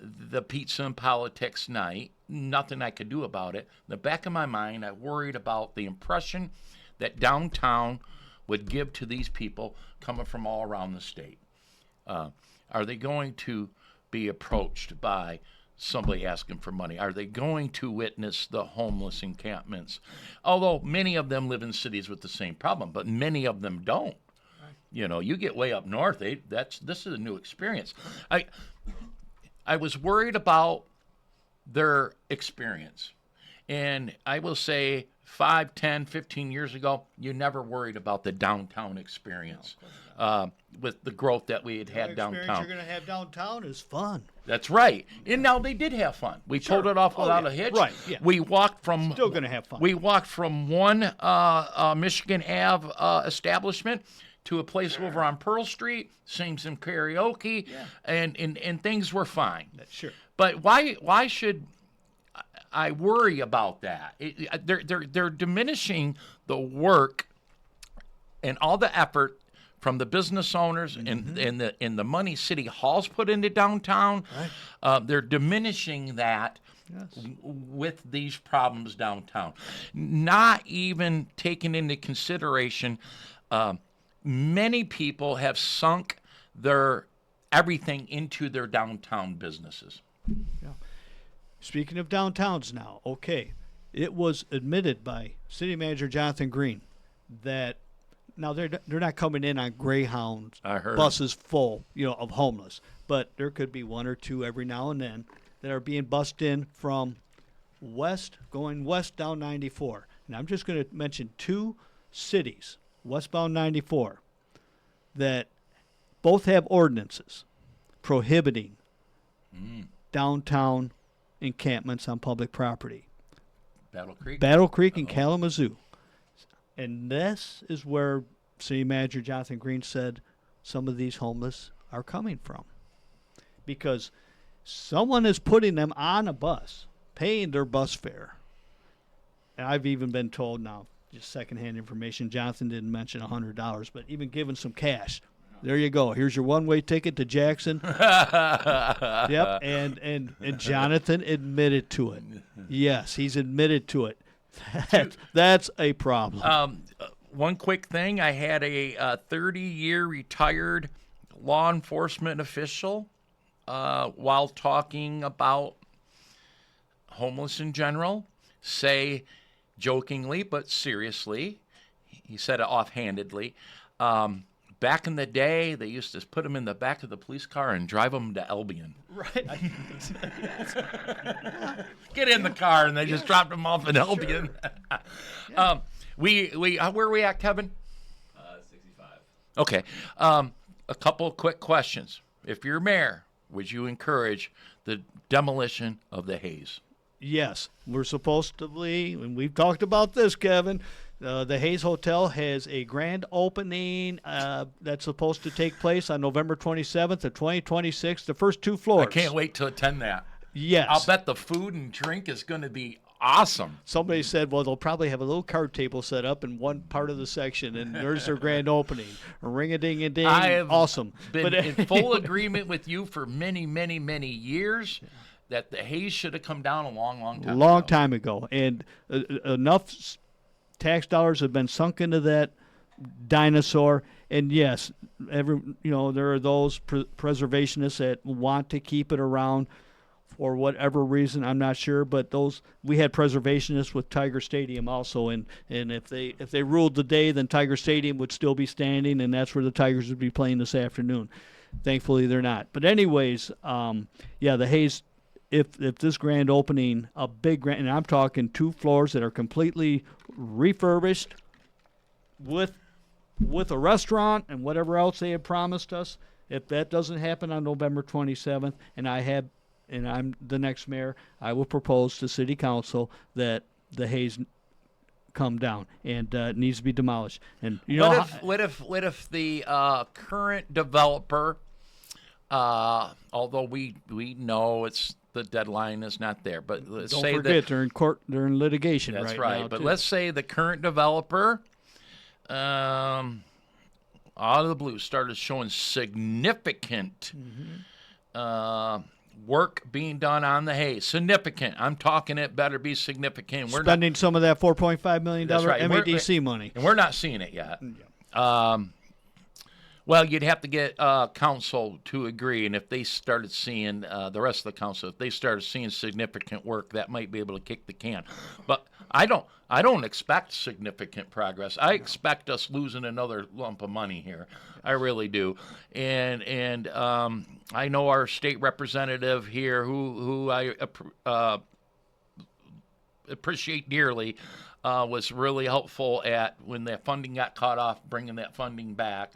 the pizza and politics night, nothing I could do about it. In the back of my mind, I worried about the impression that downtown would give to these people coming from all around the state. Are they going to be approached by somebody asking for money? Are they going to witness the homeless encampments? Although many of them live in cities with the same problem, but many of them don't. You get way up north, this is a new experience. I was worried about their experience. And I will say 5, 10, 15 years ago, you never worried about the downtown experience with the growth that we had downtown. Experience you're going to have downtown is fun. That's right. And now they did have fun. We pulled it off without a hitch. Right, yeah. We walked from Still going to have fun. We walked from one Michigan Ave establishment to a place over on Pearl Street, sang some karaoke, and things were fine. Sure. But why should I worry about that? They're diminishing the work and all the effort from the business owners and the money City Hall's put into downtown. Right. They're diminishing that with these problems downtown. Not even taking into consideration, many people have sunk their everything into their downtown businesses. Yeah. Speaking of downtowns now, okay, it was admitted by City Manager Jonathan Green that now they're not coming in on Greyhound buses full, of homeless, but there could be one or two every now and then that are being bussed in from going west down 94. And I'm just going to mention two cities, westbound 94, that both have ordinances prohibiting downtown encampments on public property. Battle Creek and Kalamazoo. And this is where City Manager Jonathan Green said some of these homeless are coming from. Because someone is putting them on a bus, paying their bus fare. And I've even been told now, just secondhand information, Jonathan didn't mention $100, but even giving some cash. There you go. Here's your one-way ticket to Jackson. Yep. And Jonathan admitted to it. Yes, he's admitted to it. That's a problem. One quick thing. I had a 30-year retired law enforcement official while talking about homeless in general say, jokingly but seriously, he said it offhandedly, back in the day, they used to put them in the back of the police car and drive them to Albion. Right. Get in the car, and they just dropped them off in Albion. Where are we at, Kevin? 65. Okay. A couple of quick questions. If you're mayor, would you encourage the demolition of the Hayes? Yes, we're supposed to be, and we've talked about this, Kevin. The Hayes Hotel has a grand opening that's supposed to take place on November 27th of 2026, the first 2 floors. I can't wait to attend that. Yes. I'll bet the food and drink is going to be awesome. Somebody said, well, they'll probably have a little card table set up in one part of the section, and there's their grand opening. Ring-a-ding-a-ding, I have awesome. been in full agreement with you for many, many, many years that the Hayes should have come down a long, long time ago. Long time ago. And enough tax dollars have been sunk into that dinosaur. And yes, there are those preservationists that want to keep it around for whatever reason. I'm not sure, but we had preservationists with Tiger Stadium also, and if they ruled the day, then Tiger Stadium would still be standing, and that's where the Tigers would be playing this afternoon. Thankfully, they're not. But anyways, the Hayes. If this grand opening, a big grand, and I'm talking 2 floors that are completely refurbished with a restaurant and whatever else they had promised us, if that doesn't happen on November 27th, and I'm the next mayor, I will propose to City Council that the Hayes come down and it needs to be demolished. And what if the current developer, although we know the deadline is not there, but let's don't say forget that they're in court, they're in litigation. That's right right. now, But too. let's say the current developer, out of the blue, started showing significant work being done on the Hayes. Significant. I'm talking it better be significant. We're spending some of that $4.5 million That's right. MADC money. And we're not seeing it yet. Well, you'd have to get council to agree, and if they started seeing the rest of the council, if they started seeing significant work, that might be able to kick the can. But I don't expect significant progress. I expect us losing another lump of money here. I really do. And I know our state representative here, who I appreciate dearly, was really helpful at when that funding got cut off, bringing that funding back.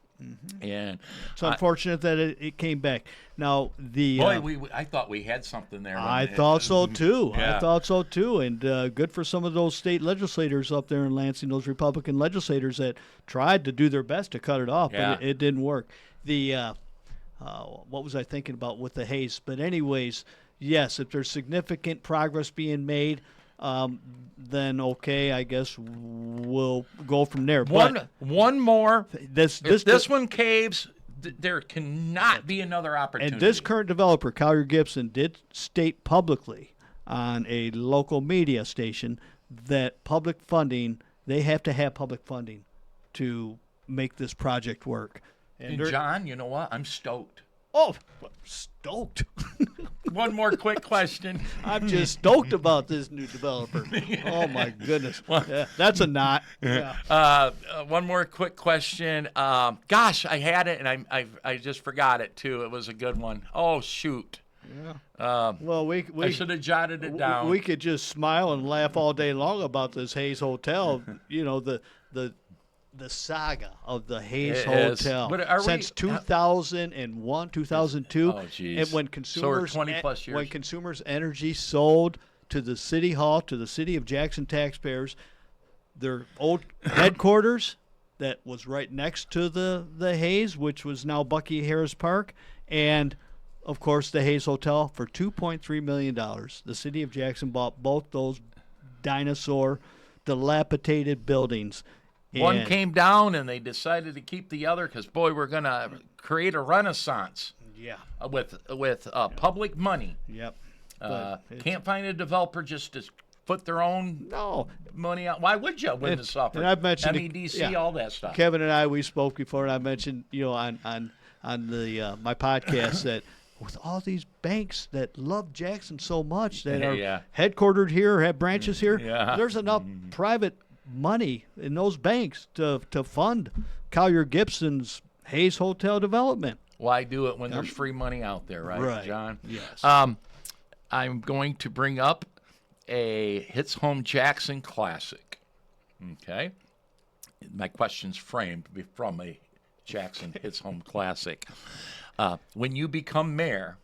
And it's unfortunate that it came back. Now I thought we had something there. I thought so too. Yeah. I thought so too. And good for some of those state legislators up there in Lansing, those Republican legislators that tried to do their best to cut it off, but it didn't work. What was I thinking about with the Hayes? But anyways, yes, if there's significant progress being made, then okay, I guess we'll go from there. One more. If this one caves, there cannot be another opportunity. And this current developer, Collier Gibson, did state publicly on a local media station that public funding, they have to have public funding to make this project work. And John, you know what? I'm stoked. Oh, stoked. One more quick question. I'm just stoked about this new developer. Oh, my goodness. That's a knot. Yeah. One more quick question. Gosh, I had it, and I just forgot it, too. It was a good one. Oh, shoot. Yeah. Well, I should have jotted it down. We could just smile and laugh all day long about this Hayes Hotel. The saga of the Hayes Hotel since 2001, 2002, and when consumers, 20+ years. when consumers' energy sold to the city hall, to the city of Jackson taxpayers, their old headquarters that was right next to the Hayes, which was now Bucky Harris Park, and of course the Hayes Hotel for $2.3 million. The city of Jackson bought both those dinosaur, dilapidated buildings. One came down, and they decided to keep the other because, boy, we're going to create a renaissance. Yeah. With public money. Yep. Can't find a developer just to put their own money out. Why would you when it's offered? And I've mentioned MEDC, all that stuff. Kevin and we spoke before, and I mentioned on the my podcast that with all these banks that love Jackson so much that are headquartered here, have branches here, there's enough private money in those banks to fund Collier Gibson's Hayes Hotel Development. Why do it when there's free money out there, right, John? Yes. I'm going to bring up a Hits Home Jackson classic. Okay. My question's framed from a Jackson Hits Home classic. When you become mayor,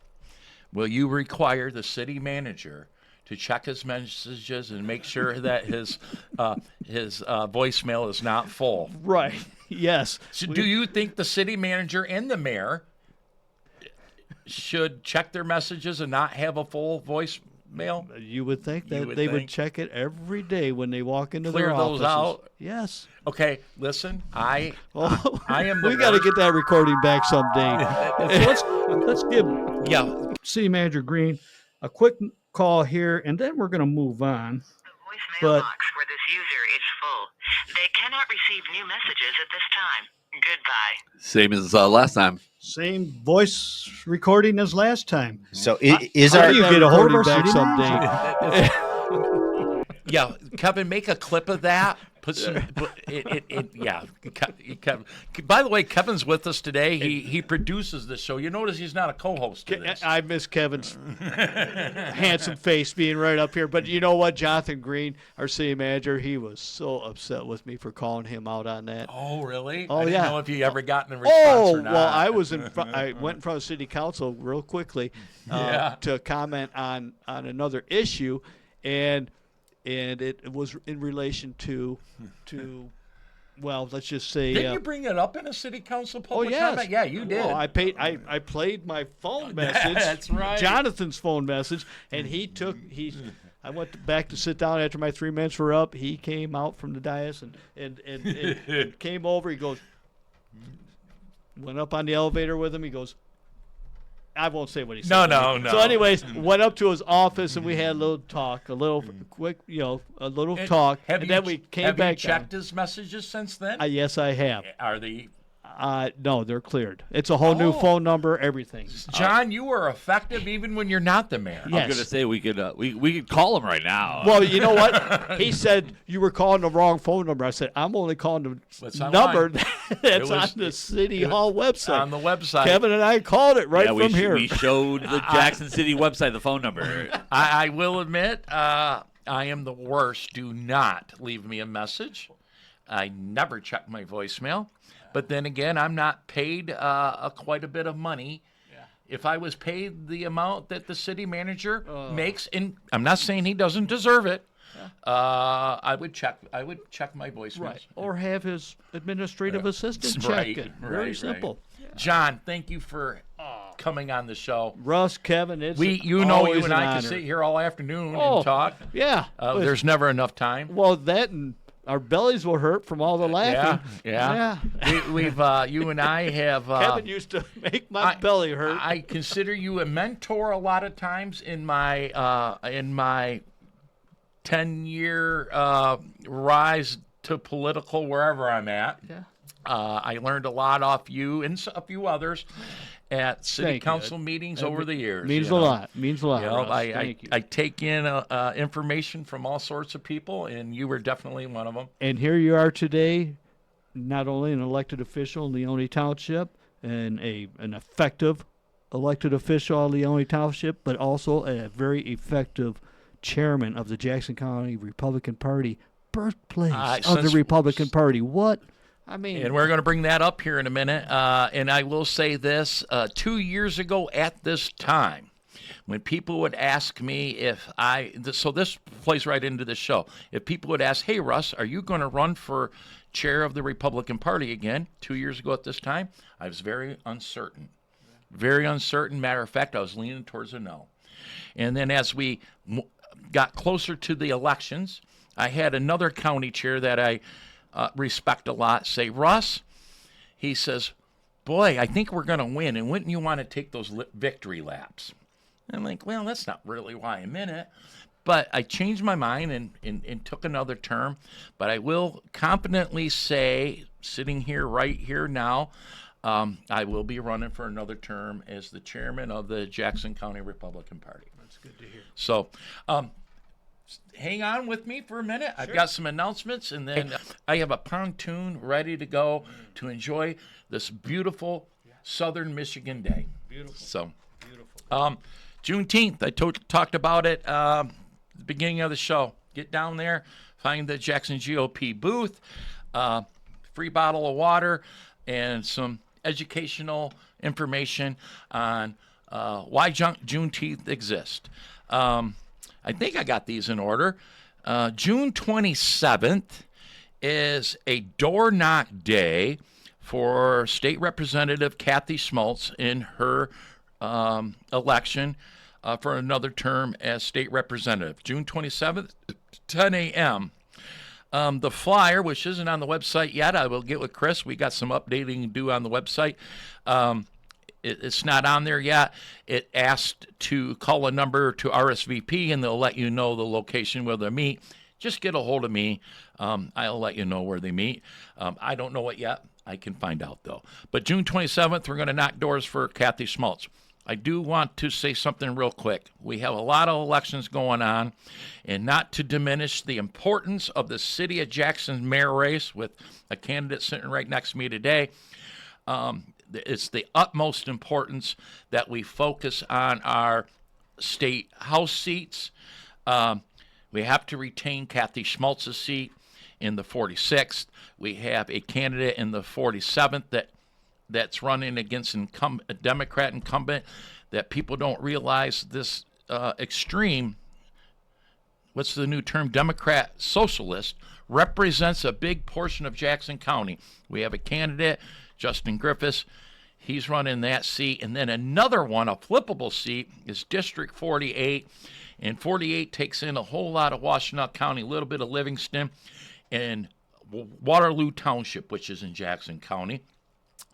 will you require the city manager to check his messages and make sure that his voicemail is not full? Right. Yes. So do you think the city manager and the mayor should check their messages and not have a full voicemail? You would think that would they think. would check it every day when they walk into Clear their those offices. out? Yes. Okay, listen, I am the We got to get that recording back someday. So let's give Yeah, City Manager Green a quick call here, and then we're going to move on. The voicemail But- box for this user is full. They cannot receive new messages at this time. Goodbye. Same as last time. Same voice recording as last time. So is How our do you get a hold of our recording city back someday? yeah, Kevin, make a clip of that. Put some, Kevin. By the way, Kevin's with us today. He produces this show. You notice he's not a co-host to this. I miss Kevin's handsome face being right up here. But you know what? Jonathan Green, our city manager, he was so upset with me for calling him out on that. Oh, really? Oh, I didn't yeah. know if you ever gotten a response or not. Well, I was in front. I went in front of city council real quickly to comment on another issue, and it was in relation to well, let's just say. Didn't you bring it up in a city council public yes. comment? Yeah, you did. Well, I played my phone message. That's right. Jonathan's phone message, and I went back to sit down after my 3 minutes were up. He came out from the dais and came over. He goes, went up on the elevator with him. He goes, I won't say what he said. No. So, anyways, went up to his office and we had a little talk, a little quick, a little talk, and then we came back. Have you checked his messages since then? Yes, I have. Are they? No, they're cleared. It's a whole new phone number, everything. John, you are effective even when you're not the mayor. Yes. I was gonna say we could call him right now. Well, you know what? He said you were calling the wrong phone number. I said I'm only calling What's the online? number that's on the City Hall website. On the website. Kevin and I called it right yeah, from here. We showed the Jackson City website the phone number. I will admit, I am the worst. Do not leave me a message. I never check my voicemail. But then again, I'm not paid quite a bit of money. Yeah. If I was paid the amount that the city manager makes, and I'm not saying he doesn't deserve it, I would check my voicemails. Right. Or have his administrative assistant check Right, it. right, Very right. simple. John, thank you for coming on the show. Russ, Kevin, it's You always and an I honor. can sit here all afternoon Oh, and talk. Yeah. There's never enough time. Well, that and our bellies will hurt from all the laughing. Yeah. We've you and I have. Kevin used to make my belly hurt. I consider you a mentor a lot of times in my 10-year rise to political wherever I'm at. Yeah. I learned a lot off you and a few others at city Thank you. council meetings over the years. Means a lot. Means a lot. You know, Russ. Thank you. I take in information from all sorts of people, and you were definitely one of them. And here you are today, not only an elected official in Leone Township and an effective elected official of Leone Township, but also a very effective chairman of the Jackson County Republican Party, birthplace of the Republican Party. What? I mean, And we're going to bring that up here in a minute. And I will say this, 2 years ago at this time, when people would ask me so this plays right into the show. If people would ask, hey, Russ, are you going to run for chair of the Republican Party again? 2 years ago at this time, I was very uncertain. Very uncertain. Matter of fact, I was leaning towards a no. And then as we got closer to the elections, I had another county chair that I respect a lot say, Russ, he says, boy, I think we're going to win, and wouldn't you want to take those victory laps? And I'm like, well, that's not really why I'm in it. But I changed my mind and took another term. But I will confidently say, sitting here right here now, I will be running for another term as the chairman of the Jackson County Republican Party. that's good to hear. So hang on with me for a minute. I've got some announcements, and then I have a pontoon ready to go to enjoy this beautiful southern Michigan day. Beautiful. So, Beautiful. Juneteenth, I talked about it the beginning of the show. Get down there, find the Jackson GOP booth, free bottle of water, and some educational information on why Juneteenth exists. I think I got these in order. June 27th is a door knock day for State Representative Kathy Schmaltz in her election for another term as state representative. June 27th, 10 a.m. The flyer, which isn't on the website yet, I will get with Chris. We got some updating to do on the website. It's not on there yet. It asked to call a number to RSVP, and they'll let you know the location where they meet. Just get a hold of me. I'll let you know where they meet. I don't know it yet. I can find out, though. But June 27th, we're going to knock doors for Kathy Schmaltz. I do want to say something real quick. We have a lot of elections going on, and not to diminish the importance of the city of Jackson mayor race with a candidate sitting right next to me today. It's the utmost importance that we focus on our state house seats. We have to retain Kathy Schmaltz's seat in the 46th. We have a candidate in the 47th that's running against a Democrat incumbent that people don't realize this extreme, what's the new term, Democrat socialist, represents a big portion of Jackson County. We have a candidate, Justin Griffiths. He's running that seat. And then another one, a flippable seat, is District 48. And 48 takes in a whole lot of Washtenaw County, a little bit of Livingston, and Waterloo Township, which is in Jackson County.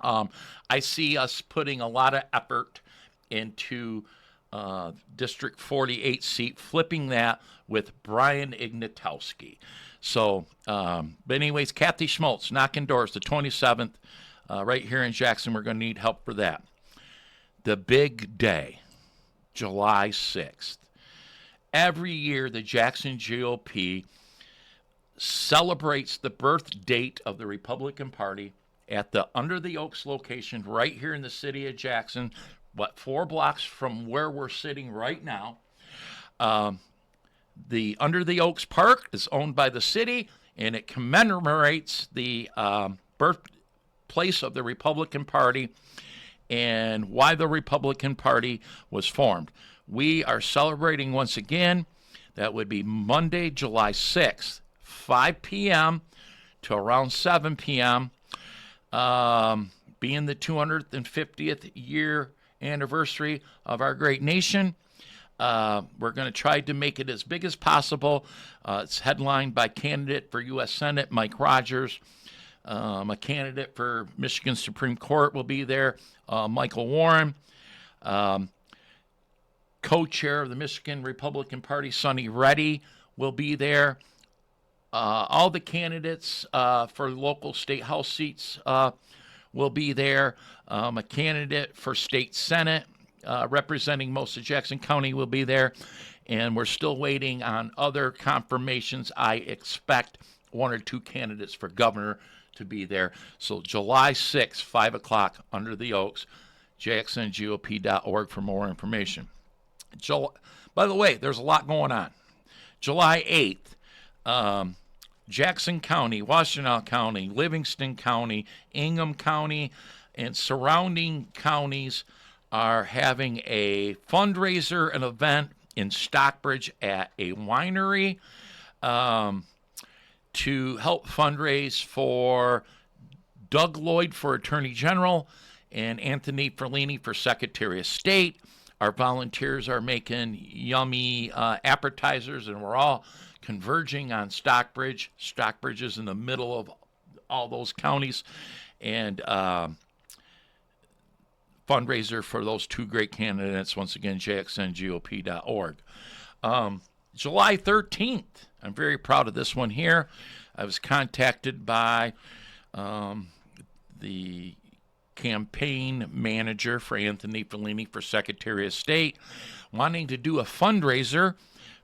I see us putting a lot of effort into District 48 seat, flipping that with Brian Ignatowski. So, but anyways, Kathy Schmaltz, knocking doors, the 27th, right here in Jackson. We're going to need help for that. The big day, July 6th. Every year, the Jackson GOP celebrates the birth date of the Republican Party at the Under the Oaks location right here in the city of Jackson, 4 blocks from where we're sitting right now. The Under the Oaks Park is owned by the city, and it commemorates the birthplace of the Republican Party and why the Republican Party was formed. We are celebrating once again. That would be Monday, July 6th, 5 p.m. to around 7 p.m., being the 250th year anniversary of our great nation. We're going to try to make it as big as possible. It's headlined by candidate for U.S. Senate, Mike Rogers. A candidate for Michigan Supreme Court will be there, Michael Warren. Co-chair of the Michigan Republican Party, Sonny Reddy, will be there. All the candidates for local state house seats will be there. A candidate for state senate representing most of Jackson County will be there. And we're still waiting on other confirmations. I expect 1 or 2 candidates for governor to be there. So July 6th, 5 o'clock, Under the Oaks, JXNGOP.org for more information. By the way, there's a lot going on. July 8th, Jackson County, Washtenaw County, Livingston County, Ingham County, and surrounding counties are having a fundraiser, an event in Stockbridge at a winery to help fundraise for Doug Lloyd for Attorney General and Anthony Ferlini for Secretary of State. Our volunteers are making yummy appetizers, and we're all converging on Stockbridge. Stockbridge is in the middle of all those counties, and fundraiser for those 2 great candidates. Once again, JXNGOP.org. July 13th, I'm very proud of this one here. I was contacted by the campaign manager for Anthony Ferlini for Secretary of State, wanting to do a fundraiser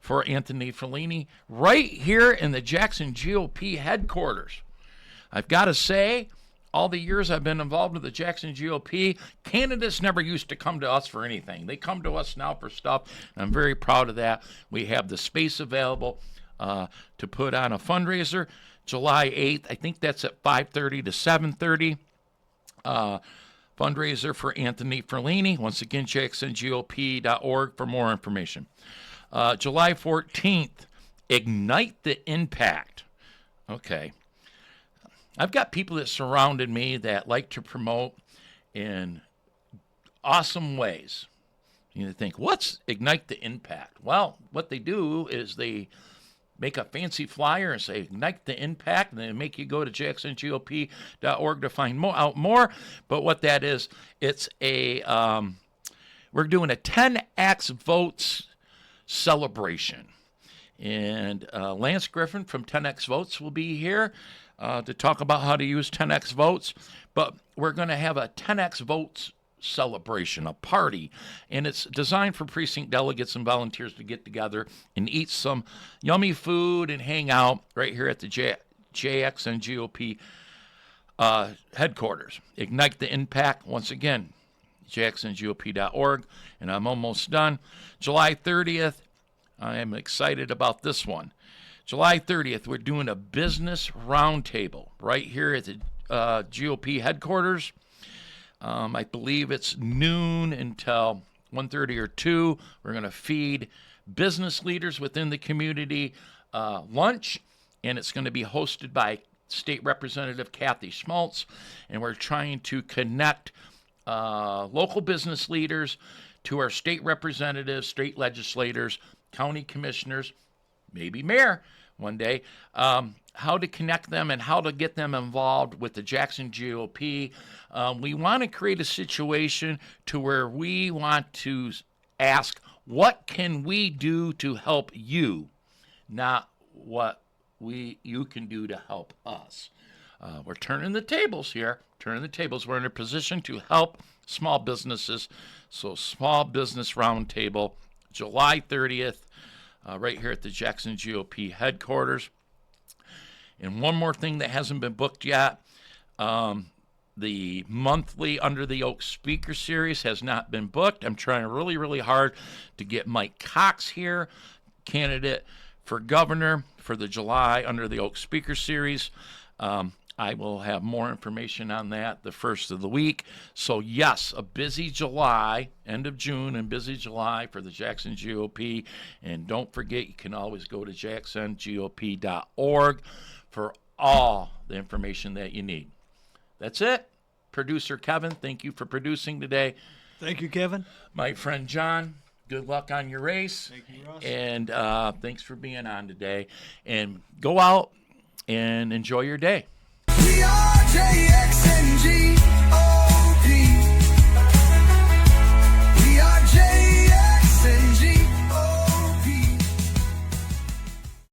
for Anthony Fellini right here in the Jackson GOP headquarters. I've got to say, all the years I've been involved with the Jackson GOP, candidates never used to come to us for anything. They come to us now for stuff, and I'm very proud of that. We have the space available to put on a fundraiser July 8th. I think that's at 5:30 to 7:30. Fundraiser for Anthony Fellini. Once again, JXNGOP.org for more information. July 14th, Ignite the Impact. Okay. I've got people that surrounded me that like to promote in awesome ways. You think, what's Ignite the Impact? Well, what they do is they make a fancy flyer and say Ignite the Impact, and they make you go to JXNGOP.org to find out more. But what that is, it's a we're doing a 10x votes celebration. And Lance Griffin from 10x Votes will be here to talk about how to use 10x Votes. But we're going to have a 10x Votes celebration, a party, and it's designed for precinct delegates and volunteers to get together and eat some yummy food and hang out right here at the JXN GOP headquarters. Ignite the Impact, once again, JXNGOP.org, and I'm almost done. July 30th, I am excited about this one. July 30th, we're doing a business roundtable right here at the GOP headquarters. I believe it's noon until 1:30 or 2. We're going to feed business leaders within the community lunch, and it's going to be hosted by State Representative Kathy Schmaltz, and we're trying to connect local business leaders to our state representatives, state legislators, county commissioners, maybe mayor one day, how to connect them and how to get them involved with the Jackson GOP. We want to create a situation to where we want to ask, what can we do to help you, not what you can do to help us. We're turning the tables here. We're in a position to help small businesses. So Small Business Roundtable, July 30th, right here at the Jackson GOP headquarters. And one more thing that hasn't been booked yet, the monthly Under the Oak Speaker Series has not been booked. I'm trying really, really hard to get Mike Cox here, candidate for governor for the July Under the Oak Speaker Series. I will have more information on that the first of the week. So yes, a busy July, end of June, and busy July for the Jackson GOP. And don't forget, you can always go to JXNGOP.org for all the information that you need. That's it. Producer Kevin, thank you for producing today. Thank you, Kevin. My friend John, good luck on your race. Thank you, Russ. And thanks for being on today. And go out and enjoy your day. We are JXN.